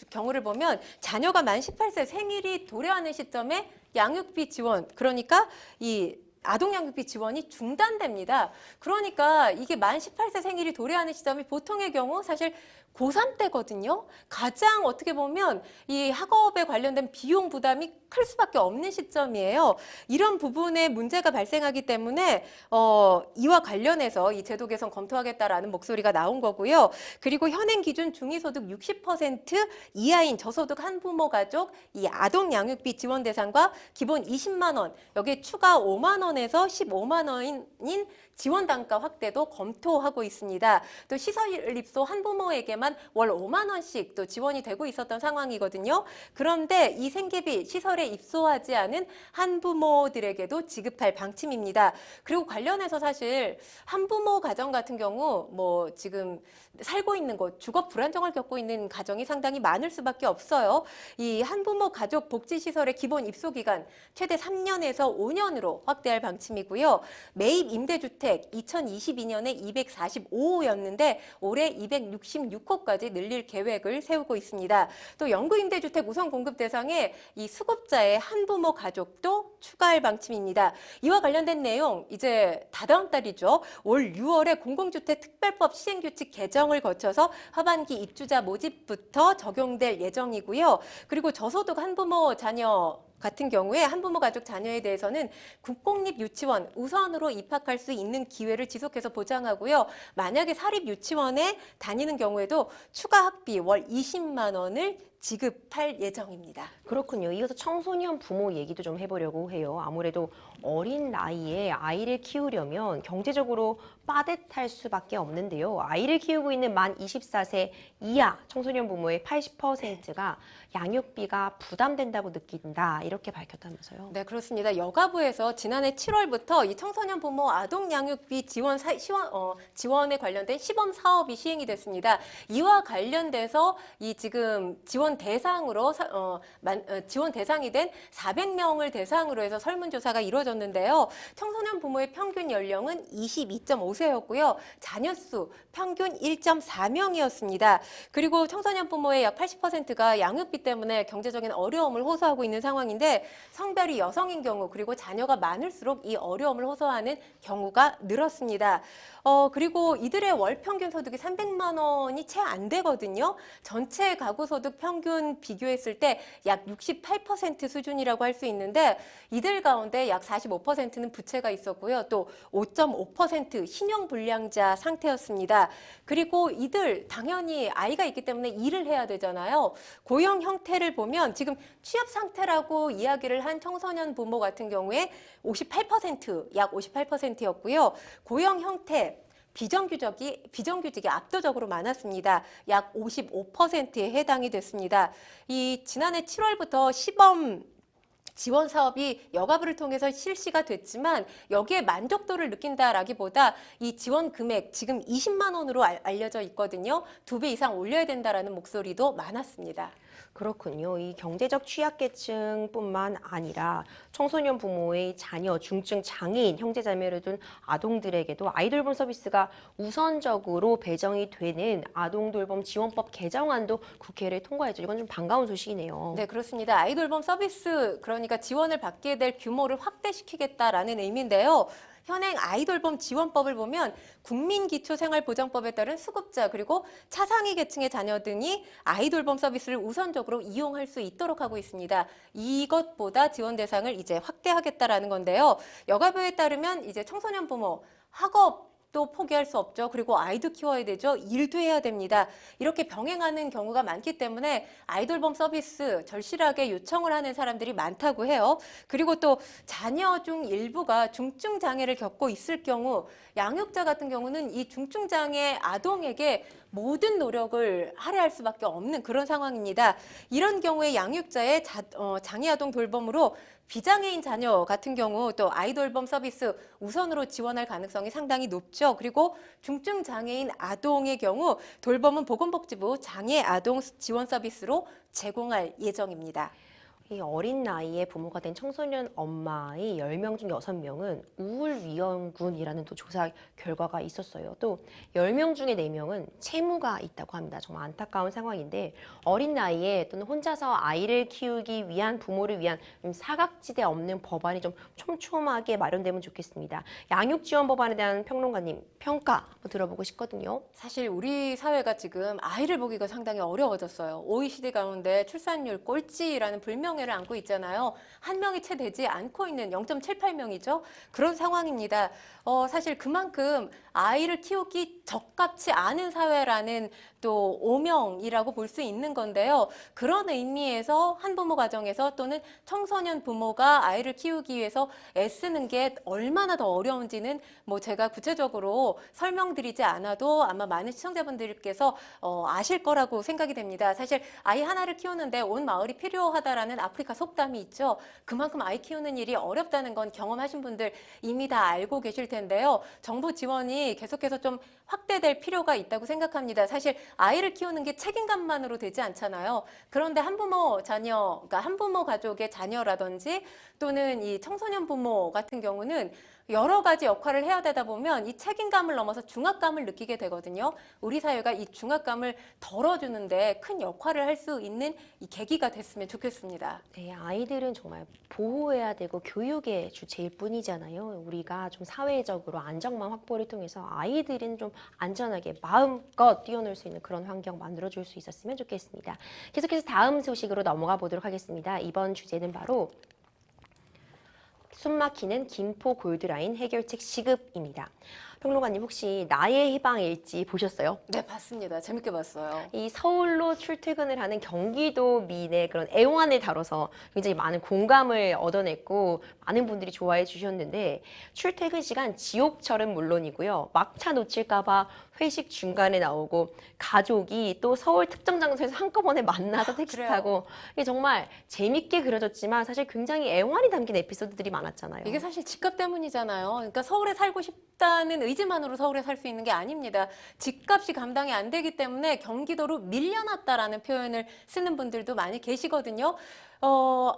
보면 자녀가 만 18세 생일이 도래하는 시점에 양육비 지원, 그러니까 이 아동 양육비 지원이 중단됩니다. 그러니까 이게 만 18세 생일이 도래하는 시점이 보통의 경우 사실 고3 때거든요. 가장 어떻게 보면 이 학업에 관련된 비용 부담이 클 수밖에 없는 시점이에요. 이런 부분에 문제가 발생하기 때문에 이와 관련해서 이 제도 개선 검토하겠다라는 목소리가 나온 거고요. 그리고 현행 기준 중위소득 60% 이하인 저소득 한부모 가족 이 아동 양육비 지원 대상과 기본 20만 원, 여기에 추가 5만 원에서 15만 원인 지원 단가 확대도 검토하고 있습니다. 또 시설 입소 한부모에게만 월 5만 원씩 또 지원이 되고 있었던 상황이거든요. 그런데 이 생계비 시설에 입소하지 않은 한부모들에게도 지급할 방침입니다. 그리고 관련해서 사실 한부모 가정 같은 경우 뭐 지금 살고 있는 곳, 주거 불안정을 겪고 있는 가정이 상당히 많을 수밖에 없어요. 이 한부모 가족 복지시설의 기본 입소 기간 최대 3년에서 5년으로 확대할 방침이고요. 매입 임대주택 2022년에 245호였는데 올해 266호까지 늘릴 계획을 세우고 있습니다. 또 영구 임대주택 우선 공급 대상에 이 수급자의 한부모 가족도 추가할 방침입니다. 이와 관련된 내용 이제 다다음 달이죠. 올 6월에 공공주택 특별법 시행규칙 개정을 거쳐서 하반기 입주자 모집부터 적용될 예정이고요. 그리고 저소득 한부모 자녀 같은 경우에 한부모 가족 자녀에 대해서는 국공립 유치원 우선으로 입학할 수 있는 기회를 지속해서 보장하고요. 만약에 사립 유치원에 다니는 경우에도 추가 학비 월 20만 원을 지급할 예정입니다. 그렇군요. 이어서 청소년 부모 얘기도 좀 해보려고 해요. 아무래도 어린 나이에 아이를 키우려면 경제적으로 빠듯할 수밖에 없는데요. 아이를 키우고 있는 만 24세 이하 청소년 부모의 80%가 양육비가 부담된다고 느낀다, 이렇게 밝혔다면서요. 네, 그렇습니다. 여가부에서 지난해 7월부터 이 청소년 부모 아동 양육비 지원에 관련된 시범 사업이 시행이 됐습니다. 이와 관련돼서 이 지금 지원 대상이 된 400명을 대상으로 해서 설문조사가 이루어졌는데요. 청소년 부모의 평균 연령은 22.5세였고요. 자녀 수 평균 1.4명이었습니다. 그리고 청소년 부모의 약 80%가 양육비 때문에 경제적인 어려움을 호소하고 있는 상황인데 성별이 여성인 경우 그리고 자녀가 많을수록 이 어려움을 호소하는 경우가 늘었습니다. 그리고 이들의 월 평균 소득이 300만 원이 채 안 되거든요. 전체 가구 소득 평균 평균 비교했을 때 약 68% 수준이라고 할 수 있는데 이들 가운데 약 45%는 부채가 있었고요. 또 5.5% 신용불량자 상태였습니다. 그리고 이들 당연히 아이가 있기 때문에 일을 해야 되잖아요. 고용 형태를 보면 지금 취업 상태라고 이야기를 한 청소년 부모 같은 경우에 58%, 약 58%였고요. 고용 형태 비정규직이 압도적으로 많았습니다. 약 55%에 해당이 됐습니다. 이 지난해 7월부터 시범 지원 사업이 여가부를 통해서 실시가 됐지만 여기에 만족도를 느낀다라기보다 이 지원 금액 지금 20만 원으로 알려져 있거든요. 2배 이상 올려야 된다라는 목소리도 많았습니다. 그렇군요. 이 경제적 취약계층뿐만 아니라 청소년 부모의 자녀, 중증 장애인, 형제자매를 둔 아동들에게도 아이돌봄 서비스가 우선적으로 배정이 되는 아동돌봄 지원법 개정안도 국회를 통과했죠. 이건 좀 반가운 소식이네요. 네, 그렇습니다. 아이돌봄 서비스, 그러니까 지원을 받게 될 규모를 확대시키겠다라는 의미인데요. 현행 아이돌봄 지원법을 보면 국민기초생활보장법에 따른 수급자 그리고 차상위 계층의 자녀 등이 아이돌봄 서비스를 우선적으로 이용할 수 있도록 하고 있습니다. 이것보다 지원 대상을 이제 확대하겠다라는 건데요. 여가부에 따르면 이제 청소년 부모, 학업 또 포기할 수 없죠. 그리고 아이도 키워야 되죠. 일도 해야 됩니다. 이렇게 병행하는 경우가 많기 때문에 아이돌봄 서비스 절실하게 요청을 하는 사람들이 많다고 해요. 그리고 또 자녀 중 일부가 중증 장애를 겪고 있을 경우 양육자 같은 경우는 이 중증 장애 아동에게 모든 노력을 할애할 수밖에 없는 그런 상황입니다. 이런 경우에 양육자의 장애 아동 돌봄으로 비장애인 자녀 같은 경우 또 아이돌봄 서비스 우선으로 지원할 가능성이 상당히 높죠. 그리고 중증 장애인 아동의 경우 돌봄은 보건복지부 장애 아동 지원 서비스로 제공할 예정입니다. 이 어린 나이에 부모가 된 청소년 엄마의 10명 중 6명은 우울위험군이라는 또 조사 결과가 있었어요. 또 10명 중에 4명은 채무가 있다고 합니다. 정말 안타까운 상황인데 어린 나이에 또는 혼자서 아이를 키우기 위한 부모를 위한 사각지대 없는 법안이 좀 촘촘하게 마련되면 좋겠습니다. 양육지원 법안에 대한 평론가님 평가 한번 들어보고 싶거든요. 사실 우리 사회가 지금 아이를 보기가 상당히 어려워졌어요. OECD 가운데 출산율 꼴찌라는 불명예를 안고 있잖아요. 한 명이 채 되지 않고 있는 0.78명이죠. 그런 상황입니다. 사실 그만큼 아이를 키우기 적합치 않은 사회라는 또 오명이라고 볼 수 있는 건데요. 그런 의미에서 한부모 가정에서 또는 청소년 부모가 아이를 키우기 위해서 애쓰는 게 얼마나 더 어려운지는 뭐 제가 구체적으로 설명드리지 않아도 아마 많은 시청자분들께서 아실 거라고 생각이 됩니다. 사실 아이 하나를 키우는데 온 마을이 필요하다라는 아프리카 속담이 있죠. 그만큼 아이 키우는 일이 어렵다는 건 경험하신 분들 이미 다 알고 계실 텐데요. 정부 지원이 계속해서 좀 확대될 필요가 있다고 생각합니다. 사실 아이를 키우는 게 책임감만으로 되지 않잖아요. 그런데 한부모 자녀, 그러니까 한부모 가족의 자녀라든지 또는 이 청소년 부모 같은 경우는 여러 가지 역할을 해야 되다 보면 이 책임감을 넘어서 중압감을 느끼게 되거든요. 우리 사회가 이 중압감을 덜어주는데 큰 역할을 할 수 있는 이 계기가 됐으면 좋겠습니다. 네, 아이들은 정말 보호해야 되고 교육의 주체일 뿐이잖아요. 우리가 좀 사회적으로 안정망 확보를 통해서 아이들은 좀 안전하게 마음껏 뛰어놀 수 있는 그런 환경 만들어줄 수 있었으면 좋겠습니다. 계속해서 다음 소식으로 넘어가 보도록 하겠습니다. 이번 주제는 바로 숨막히는 김포 골드라인 해결책 시급입니다. 평론가님 혹시 나의 해방일지 보셨어요? 네, 봤습니다. 재밌게 봤어요. 이 서울로 출퇴근을 하는 경기도민의 그런 애환을 다뤄서 굉장히 많은 공감을 얻어냈고 많은 분들이 좋아해 주셨는데 출퇴근 시간 지옥철은 물론이고요. 막차 놓칠까 봐 회식 중간에 나오고 가족이 또 서울 특정 장소에서 한꺼번에 만나서 택시 그래요. 타고 이게 정말 재밌게 그려졌지만 사실 굉장히 애환이 담긴 에피소드들이 많았잖아요. 이게 사실 집값 때문이잖아요. 그러니까 서울에 살고 싶다는 의지만으로 서울에 살 수 있는 게 아닙니다. 집값이 감당이 안 되기 때문에 경기도로 밀려났다라는 표현을 쓰는 분들도 많이 계시거든요.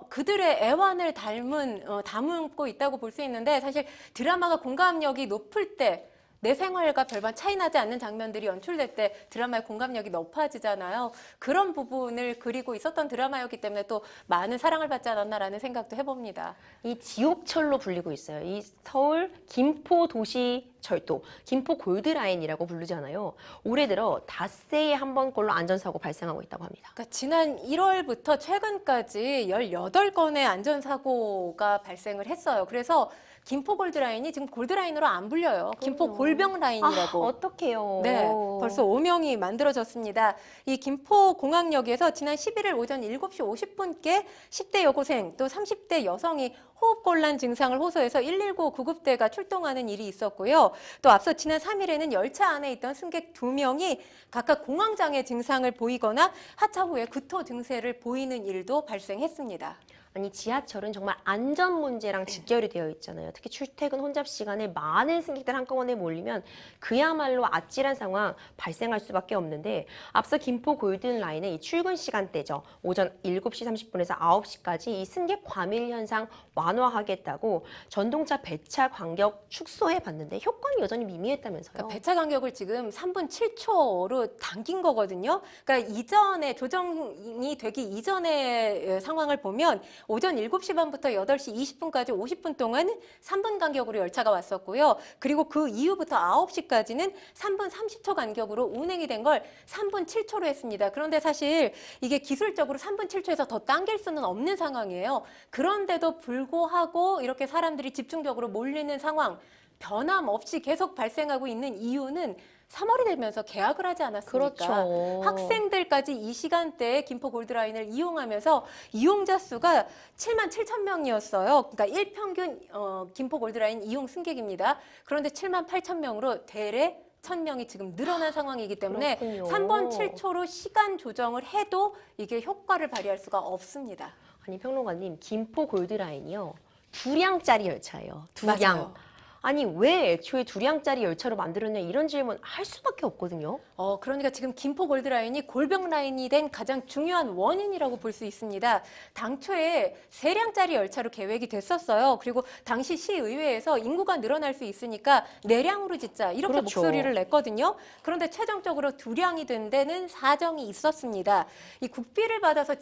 그들의 애환을 담고 있다고 볼 수 있는데 사실 드라마가 공감력이 높을 때 내 생활과 별반 차이 나지 않는 장면들이 연출될 때 드라마의 공감력이 높아지잖아요. 그런 부분을 그리고 있었던 드라마였기 때문에 또 많은 사랑을 받지 않았나라는 생각도 해봅니다. 이 지옥철로 불리고 있어요. 이 서울 김포 도시 철도, 김포 골드라인이라고 부르잖아요. 올해 들어 닷새에 한 번꼴로 안전사고 발생하고 있다고 합니다. 그러니까 지난 1월부터 최근까지 18건의 안전사고가 발생을 했어요. 그래서 김포 골드라인이 지금 골드라인으로 안 불려요. 김포 그럼요. 골병라인이라고. 어떡해요. 네, 벌써 오명이 만들어졌습니다. 이 김포공항역에서 지난 11일 오전 7시 50분께 10대 여고생 또 30대 여성이 호흡곤란 증상을 호소해서 119 구급대가 출동하는 일이 있었고요. 또 앞서 지난 3일에는 열차 안에 있던 승객 2명이 각각 공황장애 증상을 보이거나 하차 후에 구토 증세를 보이는 일도 발생했습니다. 아니 지하철은 정말 안전 문제랑 직결이 되어 있잖아요. 특히 출퇴근 혼잡 시간에 많은 승객들 한꺼번에 몰리면 그야말로 아찔한 상황 발생할 수밖에 없는데 앞서 김포 골든라인의 이 출근 시간대죠. 오전 7시 30분에서 9시까지 이 승객 과밀 현상 완화하겠다고 전동차 배차 간격 축소해 봤는데 효과는 여전히 미미했다면서요. 그러니까 배차 간격을 지금 3분 7초로 당긴 거거든요. 그러니까 이전에 조정이 되기 이전의 상황을 보면 오전 7시 반부터 8시 20분까지 50분 동안 3분 간격으로 열차가 왔었고요. 그리고 그 이후부터 9시까지는 3분 30초 간격으로 운행이 된 걸 3분 7초로 했습니다. 그런데 사실 이게 기술적으로 3분 7초에서 더 당길 수는 없는 상황이에요. 그런데도 불구하고 이렇게 사람들이 집중적으로 몰리는 상황, 변함없이 계속 발생하고 있는 이유는 3월이 되면서 개학을 하지 않았습니까? 그렇죠. 학생들까지 이 시간대에 김포 골드라인을 이용하면서 이용자 수가 7만 7천 명이었어요. 그러니까 일평균 김포 골드라인 이용 승객입니다. 그런데 7만 8천 명으로 대략 1,000명이 지금 늘어난 상황이기 때문에 그렇군요. 3번 7초로 시간 조정을 해도 이게 효과를 발휘할 수가 없습니다. 아니 평론가님 김포 골드라인이요. 2량짜리 열차예요. 2량. 맞아요. 아니 왜 애초에 2량짜리 열차로 만들었냐 이런 질문 할 수밖에 없거든요. 그러니까 지금 김포 골드라인이 골병라인이 된 가장 중요한 원인이라고 볼 수 있습니다. 당초에 3량짜리 열차로 계획이 됐었어요. 그리고 당시 시의회에서 인구가 늘어날 수 있으니까 4량으로 짓자 이렇게 그렇죠. 목소리를 냈거든요. 그런데 최종적으로 2량이 된 데는 사정이 있었습니다. 이 국비를 받아서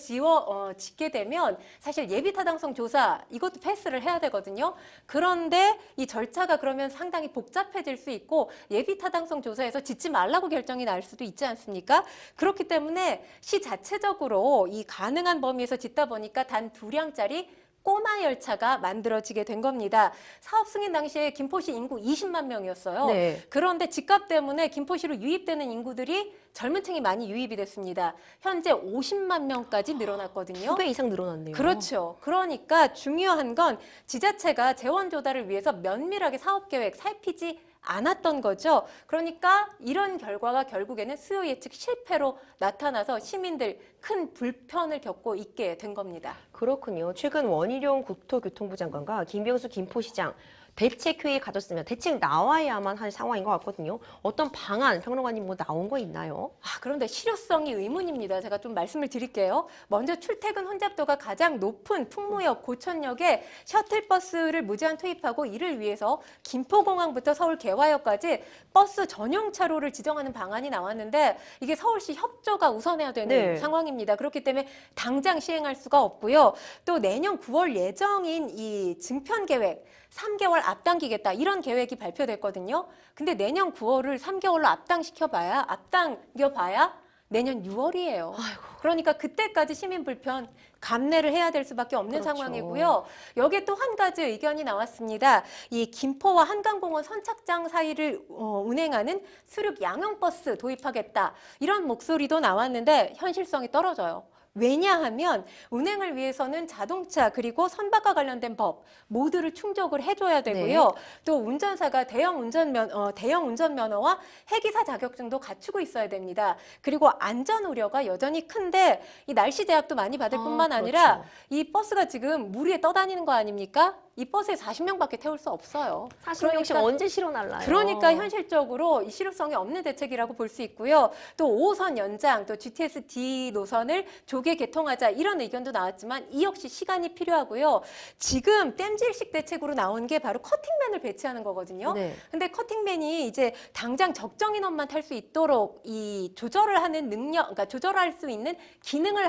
짓게 되면 사실 예비타당성 조사 이것도 패스를 해야 되거든요. 그런데 이 절차가 그러면 상당히 복잡해질 수 있고 예비타당성 조사에서 짓지 말라고 결정이 날 수도 있지 않습니까? 그렇기 때문에 시 자체적으로 이 가능한 범위에서 짓다 보니까 단 2량짜리 꼬마 열차가 만들어지게 된 겁니다. 사업 승인 당시에 김포시 인구 20만 명이었어요. 네. 그런데 집값 때문에 김포시로 유입되는 인구들이 젊은 층이 많이 유입이 됐습니다. 현재 50만 명까지 늘어났거든요. 2배 이상 늘어났네요. 그렇죠. 그러니까 중요한 건 지자체가 재원 조달을 위해서 면밀하게 사업 계획 살피지 않았던 거죠. 그러니까 이런 결과가 결국에는 수요 예측 실패로 나타나서 시민들 큰 불편을 겪고 있게 된 겁니다. 그렇군요. 최근 원희룡 국토교통부 장관과 김병수 김포시장 대책회의 가졌으면 대책 나와야만 할 상황인 것 같거든요. 어떤 방안 평론가님 뭐 나온 거 있나요? 그런데 실효성이 의문입니다. 제가 좀 말씀을 드릴게요. 먼저 출퇴근 혼잡도가 가장 높은 풍무역, 고천역에 셔틀버스를 무제한 투입하고 이를 위해서 김포공항부터 서울 개화역까지 버스 전용 차로를 지정하는 방안이 나왔는데 이게 서울시 협조가 우선해야 되는 네. 상황입니다. 그렇기 때문에 당장 시행할 수가 없고요. 또 내년 9월 예정인 이 증편 계획 3개월 앞당기겠다 이런 계획이 발표됐거든요. 근데 내년 9월을 3개월로 앞당겨봐야 내년 6월이에요. 그러니까 그때까지 시민 불편 감내를 해야 될 수밖에 없는 그렇죠. 상황이고요. 여기에 또 한 가지 의견이 나왔습니다. 이 김포와 한강공원 선착장 사이를 운행하는 수륙 양용버스 도입하겠다. 이런 목소리도 나왔는데 현실성이 떨어져요. 왜냐하면 운행을 위해서는 자동차 그리고 선박과 관련된 법 모두를 충족을 해줘야 되고요. 네. 또 운전사가 대형 운전면허와 해기사 자격증도 갖추고 있어야 됩니다. 그리고 안전 우려가 여전히 큰데 이 날씨 제약도 많이 받을 뿐만 아니라 그렇죠. 이 버스가 지금 물 위에 떠다니는 거 아닙니까? 이 버스에 40명밖에 태울 수 없어요. 40명씩 언제 실어 날라요? 그러니까 현실적으로 이 실효성이 없는 대책이라고 볼 수 있고요. 또 5호선 연장, 또 GTS D 노선을 조개 개통하자 이런 의견도 나왔지만 이 역시 시간이 필요하고요. 지금 땜질식 대책으로 나온 게 바로 커팅맨을 배치하는 거거든요. 네. 근데 커팅맨이 이제 당장 적정 인원만 탈 수 있도록 이 조절을 하는 능력, 그러니까 조절할 수 있는 기능을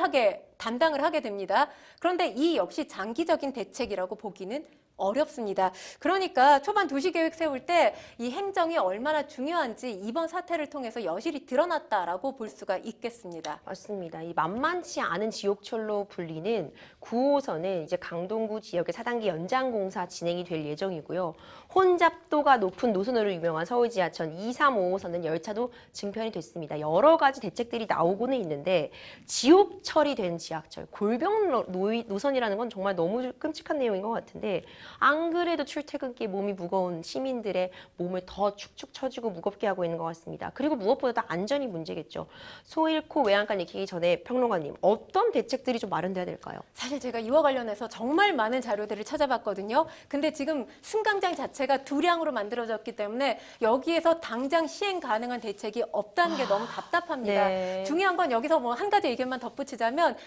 담당을 하게 됩니다. 그런데 이 역시 장기적인 대책이라고 보기는 어렵습니다. 그러니까 초반 도시 계획 세울 때 이 행정이 얼마나 중요한지 이번 사태를 통해서 여실히 드러났다라고 볼 수가 있겠습니다. 맞습니다. 이 만만치 않은 지옥철로 불리는 9호선은 이제 강동구 지역의 4단계 연장 공사 진행이 될 예정이고요. 혼잡도가 높은 노선으로 유명한 서울 지하철 2, 3, 5호선은 열차도 증편이 됐습니다. 여러 가지 대책들이 나오고는 있는데 지옥철이 된 지하철, 골병 노선이라는 건 정말 너무 끔찍한 내용인 것 같은데 안 그래도 출퇴근길 몸이 무거운 시민들의 몸을 더 축축 처지고 무겁게 하고 있는 것 같습니다. 그리고 무엇보다 안전이 문제겠죠. 소 잃고 외양간 익히기 전에 평론가님, 어떤 대책들이 좀 마련돼야 될까요? 사실 제가 이와 관련해서 정말 많은 자료들을 찾아봤거든요. 근데 지금 승강장 자체가 두량으로 만들어졌기 때문에 여기에서 당장 시행 가능한 대책이 없다는 게 너무 답답합니다. 네. 중요한 건 여기서 뭐 한 가지 의견만 덧붙이자면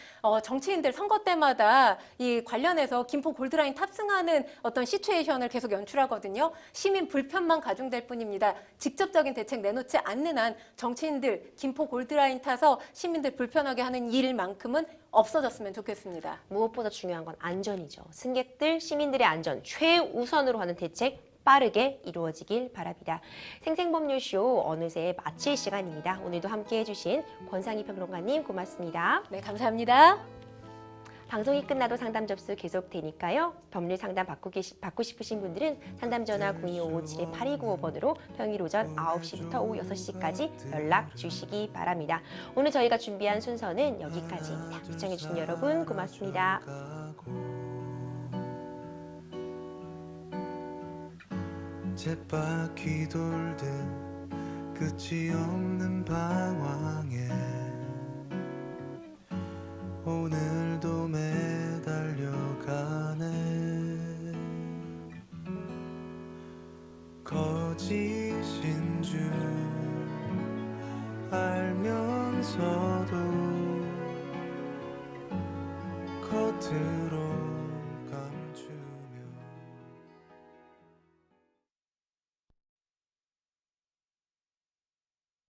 정치인들 선거 때마다 이 관련해서 김포 골드라인 탑승하는 어떤 시츄에이션을 계속 연출하거든요. 시민 불편만 가중될 뿐입니다. 직접적인 대책 내놓지 않는 한 정치인들 김포 골드라인 타서 시민들 불편하게 하는 일만큼은 없어졌으면 좋겠습니다. 무엇보다 중요한 건 안전이죠. 승객들, 시민들의 안전 최우선으로 하는 대책 빠르게 이루어지길 바랍니다. 생생법률쇼 어느새 마칠 시간입니다. 오늘도 함께해 주신 권상희 평론가님 고맙습니다. 네, 감사합니다. 방송이 끝나도 상담 접수 계속되니까요. 법률 상담 받고 싶으신 분들은 상담 전화 0255-7295번으로 평일 오전 9시부터 오후 6시까지 연락 주시기 바랍니다. 오늘 저희가 준비한 순서는 여기까지입니다. 시청해주신 여러분 고맙습니다. 쳇바퀴 돌듯 끝이 없는 방황에 오늘도 매달려가네. 거짓인 줄 알면서도 겉은